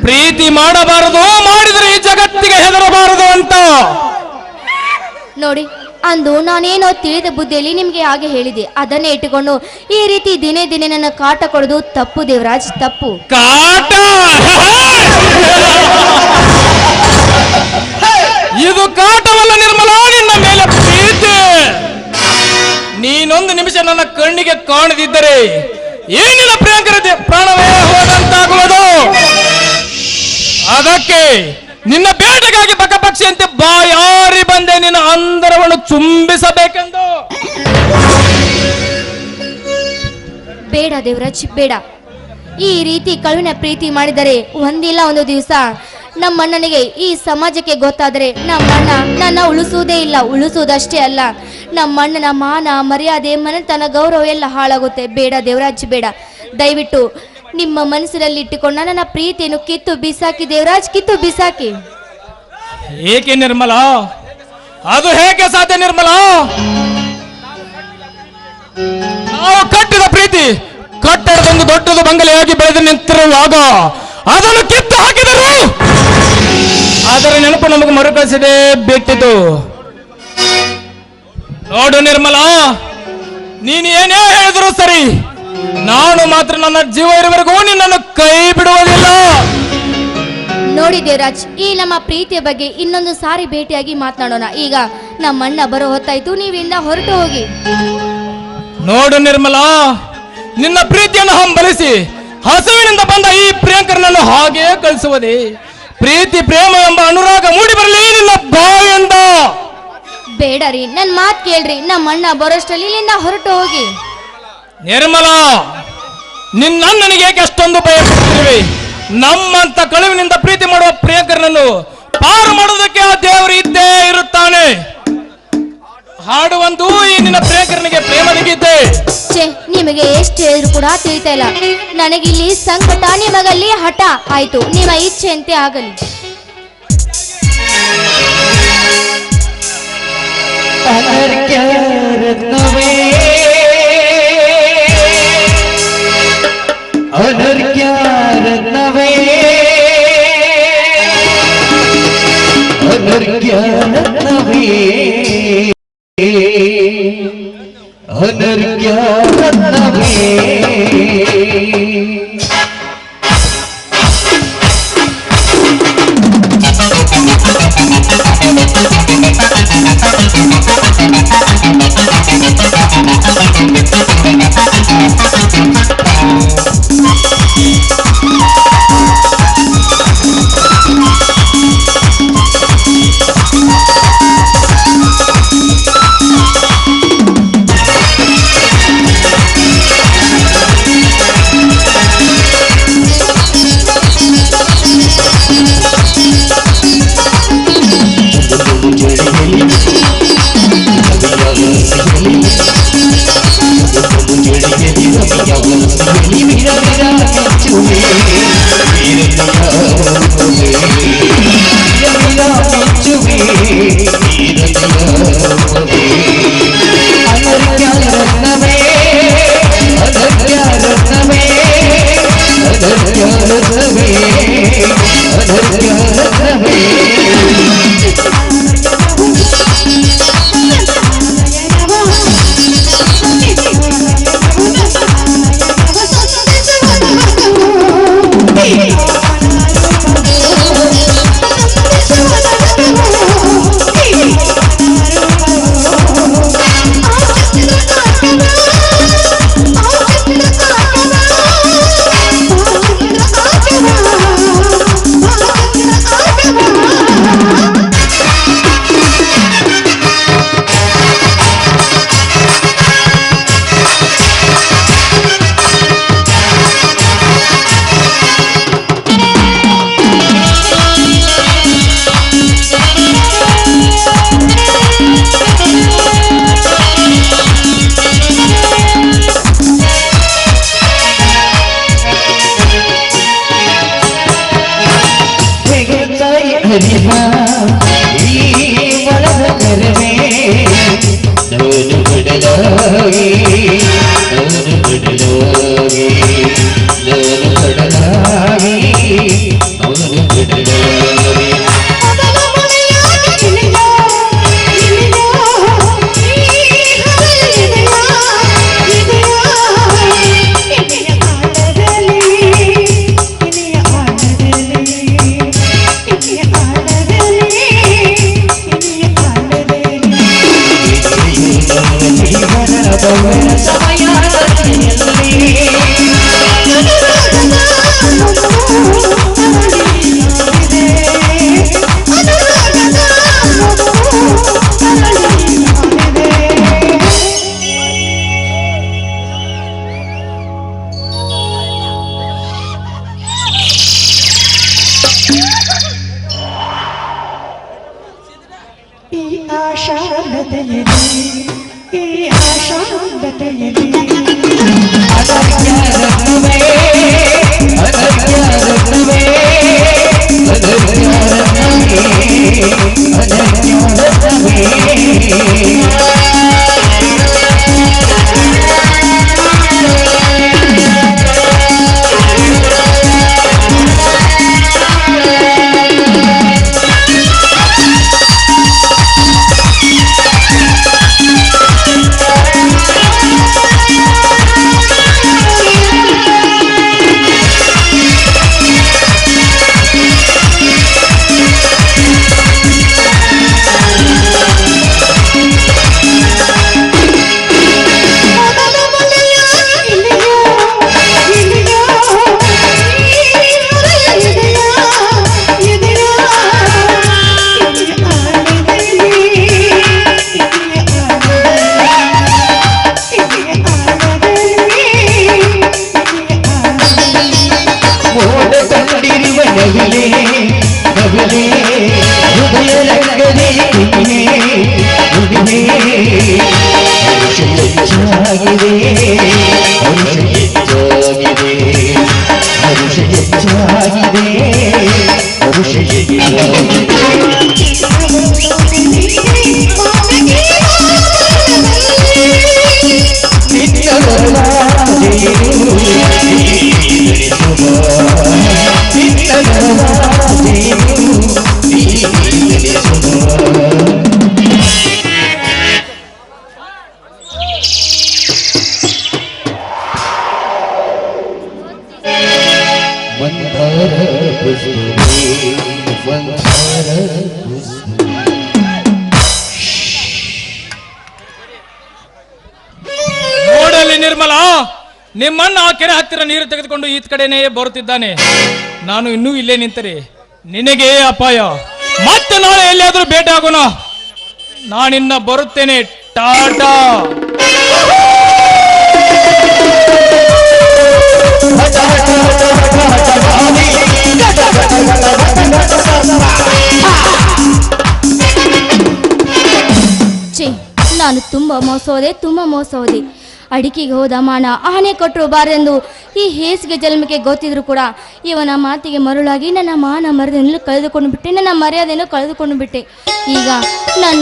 ಪ್ರೀತಿ ಮಾಡಬಾರದು, ಮಾಡಿದರೆ ಈ ಜಗತ್ತಿಗೆ ಹೆದರಬಾರದು ಅಂತ? ನೋಡಿ, ಅಂದು ನಾನೇನೋ ತಿಳಿದ ಬುದ್ಧಿಯಲ್ಲಿ ನಿಮ್ಗೆ ಹಾಗೆ ಹೇಳಿದೆ. ಅದನ್ನೇ ಇಟ್ಟುಕೊಂಡು ಈ ರೀತಿ ದಿನೇ ದಿನೇ ನನ್ನ ಕಾಟ ಕೊಡೋದು ತಪ್ಪು ದೇವರಾಜ್, ತಪ್ಪು. ಕಾಟ? ಇದು ಕಾಟವಲ್ಲ ನಿರ್ಮಲಾ, ನಿನ್ನ ಮೇಲೆ ಪ್ರೀತಿ. ನೀನೊಂದು ನಿಮಿಷ ನನ್ನ ಕಣ್ಣಿಗೆ ಕಾಣದಿದ್ದರೆ ಏನಿಲ್ಲ ಪ್ರಿಯಾಂಕರತೆ ಪ್ರಾಣವೇ ಹೋದಂತಾಗುವುದು. ಅದಕ್ಕೆ ನಿನ್ನ ಬೇಟೆಗಾಗಿ ಪಕ್ಷಿಯಂತೆ ಬಾಯಾರಿ ಬಂದೆ ನಿನ್ನ ಅಂದರವನ್ನು ಚುಂಬಿಸಬೇಕೆಂದು. ಬೇಡ ದೇವರಾಜ್, ಬೇಡ. ಈ ರೀತಿ ಕಳುವಿನ ಪ್ರೀತಿ ಮಾಡಿದರೆ ಒಂದಿಲ್ಲ ಒಂದು ದಿವಸ ನಮ್ಮಣ್ಣನಿಗೆ, ಈ ಸಮಾಜಕ್ಕೆ ಗೊತ್ತಾದರೆ ನಮ್ಮಣ್ಣ ನನ್ನ ಉಳಿಸುವುದೇ ಇಲ್ಲ. ಉಳಿಸುವುದಷ್ಟೇ ಅಲ್ಲ, ನಮ್ಮಣ್ಣನ ಮಾನ ಮರ್ಯಾದೆ ಮನೆತನ ಗೌರವ ಎಲ್ಲ ಹಾಳಾಗುತ್ತೆ. ಬೇಡ ದೇವರಾಜ್, ಬೇಡ. ದಯವಿಟ್ಟು ನಿಮ್ಮ ಮನಸ್ಸಿನಲ್ಲಿ ಇಟ್ಟುಕೊಂಡು ನನ್ನ ಪ್ರೀತಿಯನ್ನು ಕಿತ್ತು ಬಿಸಾಕಿ ದೇವರಾಜ್, ಕಿತ್ತು ಬಿಸಾಕಿ. ಏಕೆ ನಿರ್ಮಲಾ? ಅದು ಹೇಗೆ ಸಾಧ್ಯ ನಿರ್ಮಲಾ? ನಾವು ಕಟ್ಟಿದ ಪ್ರೀತಿ ಕಟ್ಟಡದೊಂದು ದೊಡ್ಡದು ಬಂಗಲೆಯಾಗಿ ಬೆಳೆದು ನಿಂತಿರುವಾಗ ಅದನ್ನು ಕಿತ್ತು ಹಾಕಿದರು. ಅದರ ನೆನಪು ನಮಗೆ ಮರುಕಳಿಸದೆ ಬಿಟ್ಟಿತು. ನೋಡು ನಿರ್ಮಲಾ, ನೀನು ಏನೇ ಹೇಳಿದ್ರು ಸರಿ, ನಾನು ಮಾತ್ರ ನನ್ನ ಜೀವ ಇರುವವರೆಗೂ ನಿನ್ನನ್ನು ಕೈ ಬಿಡುವುದಿಲ್ಲ. ನೋಡಿ ದೇವರಾಜ್, ಈ ನಮ್ಮ ಪ್ರೀತಿಯ ಬಗ್ಗೆ ಇನ್ನೊಂದು ಸಾರಿ ಭೇಟಿಯಾಗಿ ಮಾತನಾಡೋಣ. ಈಗ ನಮ್ಮಣ್ಣ ಬರೋ ಹೊತ್ತಾಯ್ತು, ನೀವಿಂದ ಹೊರಟು ಹೋಗಿ. ನೋಡು ನಿರ್ಮಲಾ, ನಿನ್ನ ಪ್ರೀತಿಯನ್ನು ಹಂಬಲಿಸಿ ಹಸುವಿನಿಂದ ಬಂದ ಈ ಪ್ರಿಯಾಂಕರನನ್ನು ಹಾಗೆ ಕಳಿಸುವುದೇ? ಪ್ರೀತಿ ಪ್ರೇಮ ಎಂಬ ಅನುರಾಗ ಮೂಡಿ ಬರಲಿ ನಿನ್ನ ಬಾಯಿಂದ. ಬೇಡ ರೀ, ನನ್ನ ಮಾತು ಕೇಳ್ರಿ. ನಮ್ಮಣ್ಣ ಬರೋಷ್ಟರಲ್ಲಿ ಇಲ್ಲಿಂದ ಹೊರಟು ಹೋಗಿ. ನಿರ್ಮಲಾ, ನಿನ್ನಣ್ಣನಿಗೆ ಏಕೆ ಅಷ್ಟೊಂದು ಭಯ ಪಡ್ತಿರುವೆ? ನಮ್ಮಂತ ಕಳುವಿನಿಂದ ಪ್ರೀತಿ ಮಾಡುವ ಪ್ರಿಯಾಂಕರನನ್ನು ಪಾರು ಮಾಡೋದಕ್ಕೆ ಆ ದೇವರು ಇದ್ದೇ ಇರುತ್ತಾನೆ. ಹಾಡುವಂತೂ ಈ ನಿನ್ನ ಪ್ರಿಯಾಂಕರನಿಗೆ ಪ್ರೇಮದಿಗಿದ್ದೆ. ನಿಮಗೆ ಎಷ್ಟು ಹೇಳಿದ್ರು ಕೂಡ ತಿಳಿತಾ ಇಲ್ಲ. ನನಗಿಲ್ಲಿ ಸಂಕಟ, ನಿಮಗಲ್ಲಿ ಹಠ. ಆಯ್ತು, ನಿಮ್ಮ ಇಚ್ಛೆಯಂತೆ ಆಗಲಿ. ಅನರ್ಕ್ಯಾರತ್ನವೇ ಅನರ್ಕ್ಯಾರತ್ನವೇ ಅನರ್ಕ್ಯಾರತ್ನವೇ ಅನರ್ಕ್ಯಾರತ್ನವೇ ನೋಡಲಿ ನಿರ್ಮಲಾ, ನಿಮ್ಮನ್ನ ಆ ಕೆರೆ ಹತ್ತಿರ ನೀರು ತೆಗೆದುಕೊಂಡು ಈತ ಕಡೆನೇ ಬರುತ್ತಿದ್ದಾನೆ. ನಾನು ಇನ್ನೂ ಇಲ್ಲೇ ನಿಂತರೆ ನಿನಗೆ ಅಪಾಯ. ಮತ್ತೆ ನಾಳೆ ಎಲ್ಲಿಯಾದ್ರೂ ಭೇಟಿ ಆಗೋಣ. ನಾನಿನ್ನ ಬರುತ್ತೇನೆ. ಟಾಟಾ. ಛೇ, ನಾನು ತುಂಬಾ ಮೋಸ ಹೋದೆ. ಅಡಿಕೆಗೆ ಹೋದ ಮಾನ ಆನೆ ಕೊಟ್ಟರು ಬಾರೆಂದು ಈ ಹೇಸಿಗೆ ಜನ್ಮಕ್ಕೆ ಗೊತ್ತಿದ್ರು ಕೂಡ ಇವನ ಮಾತಿಗೆ ಮರುಳಾಗಿ ನನ್ನ ಮಾನ ಮರ್ಯಾದೆಯನ್ನು ಕಳೆದುಕೊಂಡು ಬಿಟ್ಟೆ, ನನ್ನ ಮರ್ಯಾದೆಯನ್ನು ಕಳೆದುಕೊಂಡು ಬಿಟ್ಟೆ. ಈಗ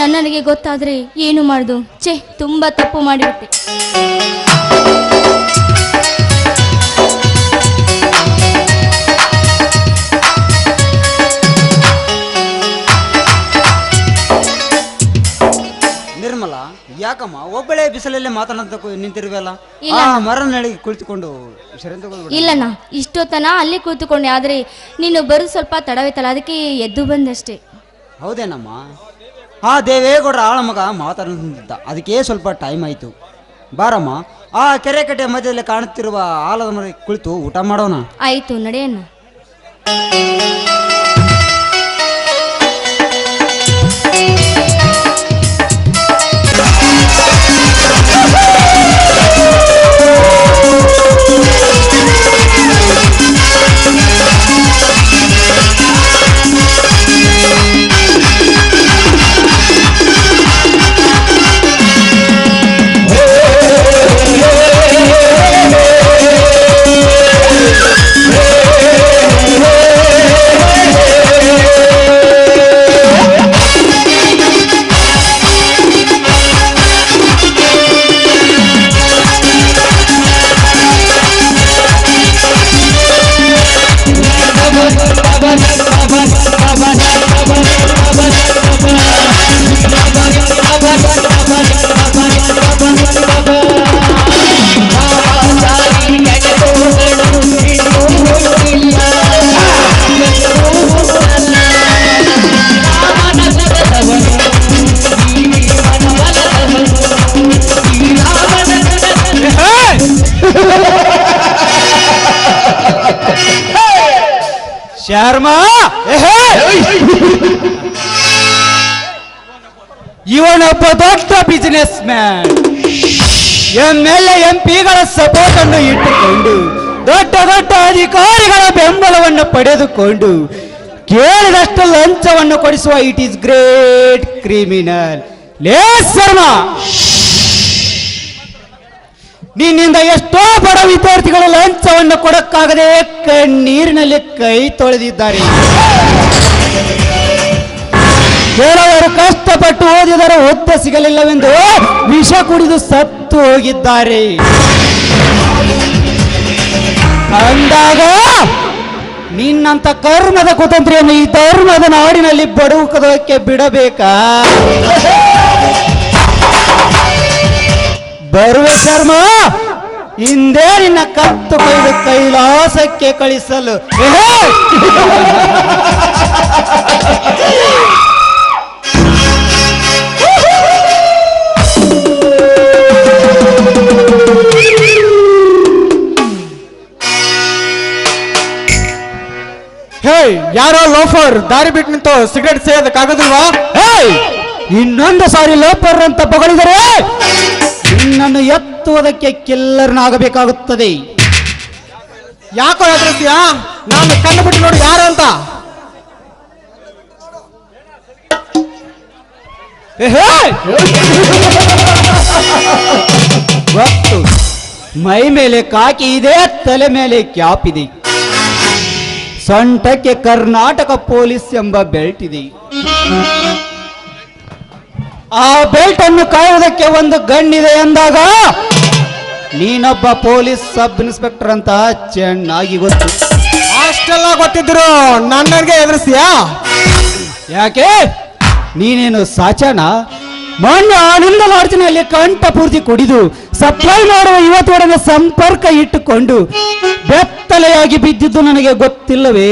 ನನಗೆ ಗೊತ್ತಾದ್ರೆ ಏನು ಮಾಡುದು? ಛೇ, ತುಂಬಾ ತಪ್ಪು ಮಾಡಿಬಿಟ್ಟೆ. ನಿರ್ಮಲಾ, ಯಾಕಮ್ಮ ಒಬ್ಬಳೇ ಬಿಸಿಲಲ್ಲೇ ಮಾತನಾಡ್ತಾ ನಿಂತಿರುವಲ್ಲ? ಇಲ್ಲ. ಮರ ನೆಳಗೆ ಕುಳಿತುಕೊಂಡು ಇಲ್ಲಣ್ಣ, ಇಷ್ಟೊತ್ತನ ಅಲ್ಲಿ ಕೂತುಕೊಂಡೆ. ಆದರೆ ನೀನು ಬರೋದು ಸ್ವಲ್ಪ ತಡವಾಯ್ತಲ್ಲ, ಅದಕ್ಕೆ ಎದ್ದು ಬಂದಷ್ಟೇ. ಹೌದೇನಮ್ಮ? ದೇವೇಗೌಡರ ಆಳ ಮಗ ಮಾತನಾಡುತ್ತಿದ್ದ, ಅದಕ್ಕೆ ಸ್ವಲ್ಪ ಟೈಮ್ ಆಯಿತು. ಬಾರಮ್ಮ, ಆ ಕೆರೆ ಕಟ್ಟೆ ಮಧ್ಯದಲ್ಲಿ ಕಾಣುತ್ತಿರುವ ಆಲದ ಮರ ಕುಳಿತು ಊಟ ಮಾಡೋಣ. ಆಯಿತು, ನಡೆಯಣ್ಣ. ಶರ್ಮಾ, ಇವನೊಬ್ಬ ದೊಡ್ಡ ಬಿಸಿನೆಸ್ ಮ್ಯಾನ್. MLA MP ಗಳ ಸಪೋರ್ಟ್ ಅನ್ನು ಇಟ್ಟುಕೊಂಡು ದೊಡ್ಡ ದೊಡ್ಡ ಅಧಿಕಾರಿಗಳ ಬೆಂಬಲವನ್ನು ಪಡೆದುಕೊಂಡು ಕೇಳಿದಷ್ಟು ಲಂಚವನ್ನು ಕೊಡಿಸುವ ಇಟ್ ಈಸ್ ಗ್ರೇಟ್ ಕ್ರಿಮಿನಲ್. ಲೇ ಶರ್ಮಾ, ನಿನ್ನಿಂದ ಎಷ್ಟೋ ಬಡ ವಿದ್ಯಾರ್ಥಿಗಳು ಲಂಚವನ್ನು ಕೊಡಕ್ಕಾಗದೆ ಕಣ್ಣೀರಿನಲ್ಲಿ ಕೈ ತೊಳೆದಿದ್ದಾರೆ. ಕೆಲವರು ಕಷ್ಟಪಟ್ಟು ಓದಿದರೆ ಹುದ್ದೆ ಸಿಗಲಿಲ್ಲವೆಂದು ವಿಷ ಕುಡಿದು ಸತ್ತು ಹೋಗಿದ್ದಾರೆ. ಅಂದಾಗ ನಿನ್ನಂತ ಕರ್ಮದ ಕುತಂತ್ರಿಯನ್ನು ಈ ಧರ್ಮದ ನಾಡಿನಲ್ಲಿ ಬಡುಕದಕ್ಕೆ ಬಿಡಬೇಕಾ? ಬರುವೆ ಶರ್ಮ, ಹಿಂದೆ ನಿನ್ನ ಕತ್ತು ಕೊಯ್ದು ಕೈಲಾಸಕ್ಕೆ ಕಳಿಸಲು. ಹೇ, ಯಾರೋ ಲೋಫರ್ ದಾರಿ ಬಿಟ್ಟು ನಿಂತು ಸಿಗರೇಟ್ ಸೇದಕ್ಕಾಗೋದಿಲ್ವಾ? ಇನ್ನೊಂದು ಸಾರಿ ಲೋಪರ್ ಅಂತ ಬಗಳಿದರೆ ನಿನ್ನನ್ನು ಎತ್ತುವುದಕ್ಕೆ ಕಿಲ್ಲರ್ನಾಗಬೇಕಾಗುತ್ತದೆ. ಯಾಕೋ ಹೆದರ್ಸ್ತೀಯ? ನಾನು ಕಣ್ಣು ಬಿಟ್ಟು ನೋಡಿ ಯಾರು ಅಂತ. ಗೊತ್ತು, ಮೈ ಮೇಲೆ ಕಾಕಿ ಇದೆ, ತಲೆ ಮೇಲೆ ಕ್ಯಾಪ್ ಇದೆ, ಸೊಂಟಕ್ಕೆ ಕರ್ನಾಟಕ ಪೊಲೀಸ್ ಎಂಬ ಬೆಲ್ಟ್ ಇದೆ. ಆ ಬೆಲ್ಟ್ ಅನ್ನು ಕಾಯುವುದಕ್ಕೆ ಒಂದು ಗಣ್ಣಿದೆ ಎಂದಾಗ ನೀನೊಬ್ಬ ಪೊಲೀಸ್ ಸಬ್ ಇನ್ಸ್ಪೆಕ್ಟರ್ ಅಂತ ಚೆನ್ನಾಗಿ ಗೊತ್ತು. ಅಷ್ಟೆಲ್ಲ ಗೊತ್ತಿದ್ರು ನನಗೆ ಎದುರಿಸ್ತೀಯಾ? ಯಾಕೆ, ನೀನೇನು ಸಾಚನ? ಮೊನ್ನೆ ಆನಂದ ಲಾಡ್ಜಿನಲ್ಲಿ ಕಂಠ ಪೂರ್ತಿ ಕುಡಿದು ಸಪ್ಲೈ ಮಾಡುವ ಯುವತಿಯೊಡನೆ ಸಂಪರ್ಕ ಇಟ್ಟುಕೊಂಡು ಬೆತ್ತಲೆಯಾಗಿ ಬಿದ್ದಿದ್ದು ನನಗೆ ಗೊತ್ತಿಲ್ಲವೇ?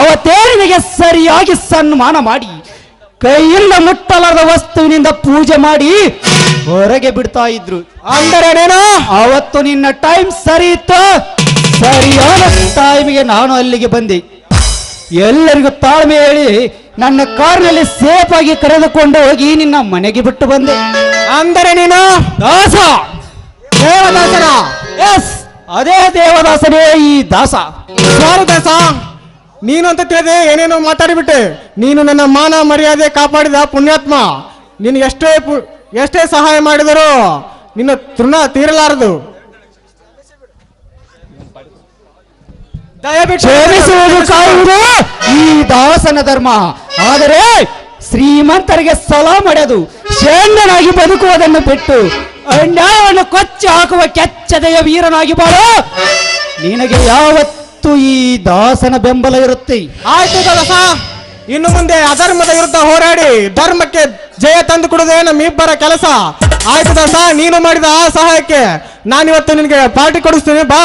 ಅವತ್ತೇ ನಿನಗೆ ಸರಿಯಾಗಿ ಸನ್ಮಾನ ಮಾಡಿ ಕೈಯಿಂದ ಮುಟ್ಟಲಾರದ ವಸ್ತುವಿನಿಂದ ಪೂಜೆ ಮಾಡಿ ಹೊರಗೆ ಬಿಡ್ತಾ ಇದ್ರು. ಅಂದರೇನೇನು? ಅವತ್ತು ನಿನ್ನ ಟೈಮ್ ಸರಿ ಇತ್ತು, ಸರಿಯಾದ ಟೈಮಿಗೆ ನಾನು ಅಲ್ಲಿಗೆ ಬಂದೆ. ಎಲ್ಲರಿಗೂ ತಾಳ್ಮೆ ಹೇಳಿ ನನ್ನ ಕಾರ್ನಲ್ಲಿ ಸೇಫ್ ಆಗಿ ಕರೆದುಕೊಂಡು ಹೋಗಿ ನಿನ್ನ ಮನೆಗೆ ಬಿಟ್ಟು ಬಂದೆ. ಅಂದರೆ ನೀನು ದಾಸ, ದೇವದಾಸನ? ಎಸ್, ಅದೇ ದೇವದಾಸನೇ ಈ ದಾಸ. ಸಾರು ದಾಸ, ನೀನು ಅಂತ ತಿಳಿದೆ ಏನೇನೋ ಮಾತಾಡಿಬಿಟ್ಟೆ. ನೀನು ನನ್ನ ಮಾನ ಮರ್ಯಾದೆ ಕಾಪಾಡಿದ ಪುಣ್ಯಾತ್ಮ. ನೀನು ಎಷ್ಟೇ ಸಹಾಯ ಮಾಡಿದರೂ ನಿನ್ನ ತೃಣ ತೀರಲಾರದು. ಕ್ಷಮಿಸುವುದು ಕಾಯುವುದು ಈ ದಾಸನ ಧರ್ಮ. ಆದರೆ ಶ್ರೀಮಂತರಿಗೆ ಸಲ ಮಾಡದು, ಶೇಂಗನಾಗಿ ಬದುಕುವುದನ್ನು ಬಿಟ್ಟು ಅನ್ಯಾಯವನ್ನು ಕೊಚ್ಚಿ ಹಾಕುವ ಕೆಚ್ಚದೆಯ ವೀರನಾಗಿ ಬಾಳು. ನಿನಗೆ ಯಾವತ್ತು ಈ ದಾಸನ ಬೆಂಬಲ ಇರುತ್ತೆ. ಆಯ್ತು ದಾಸ, ಇನ್ನು ಮುಂದೆ ಅಧರ್ಮದ ವಿರುದ್ಧ ಹೋರಾಡಿ ಧರ್ಮಕ್ಕೆ ಜಯ ತಂದು ಕೊಡುವುದೇ ನಮ್ಮಿಬ್ಬರ ಕೆಲಸ. ಆಯ್ತು ದಾಸ, ನೀನು ಮಾಡಿದ ಆ ಸಹಾಯಕ್ಕೆ ನಾನಿವತ್ತು ನಿನಗೆ ಪಾರ್ಟಿ ಕೊಡಿಸ್ತೀನಿ, ಬಾ.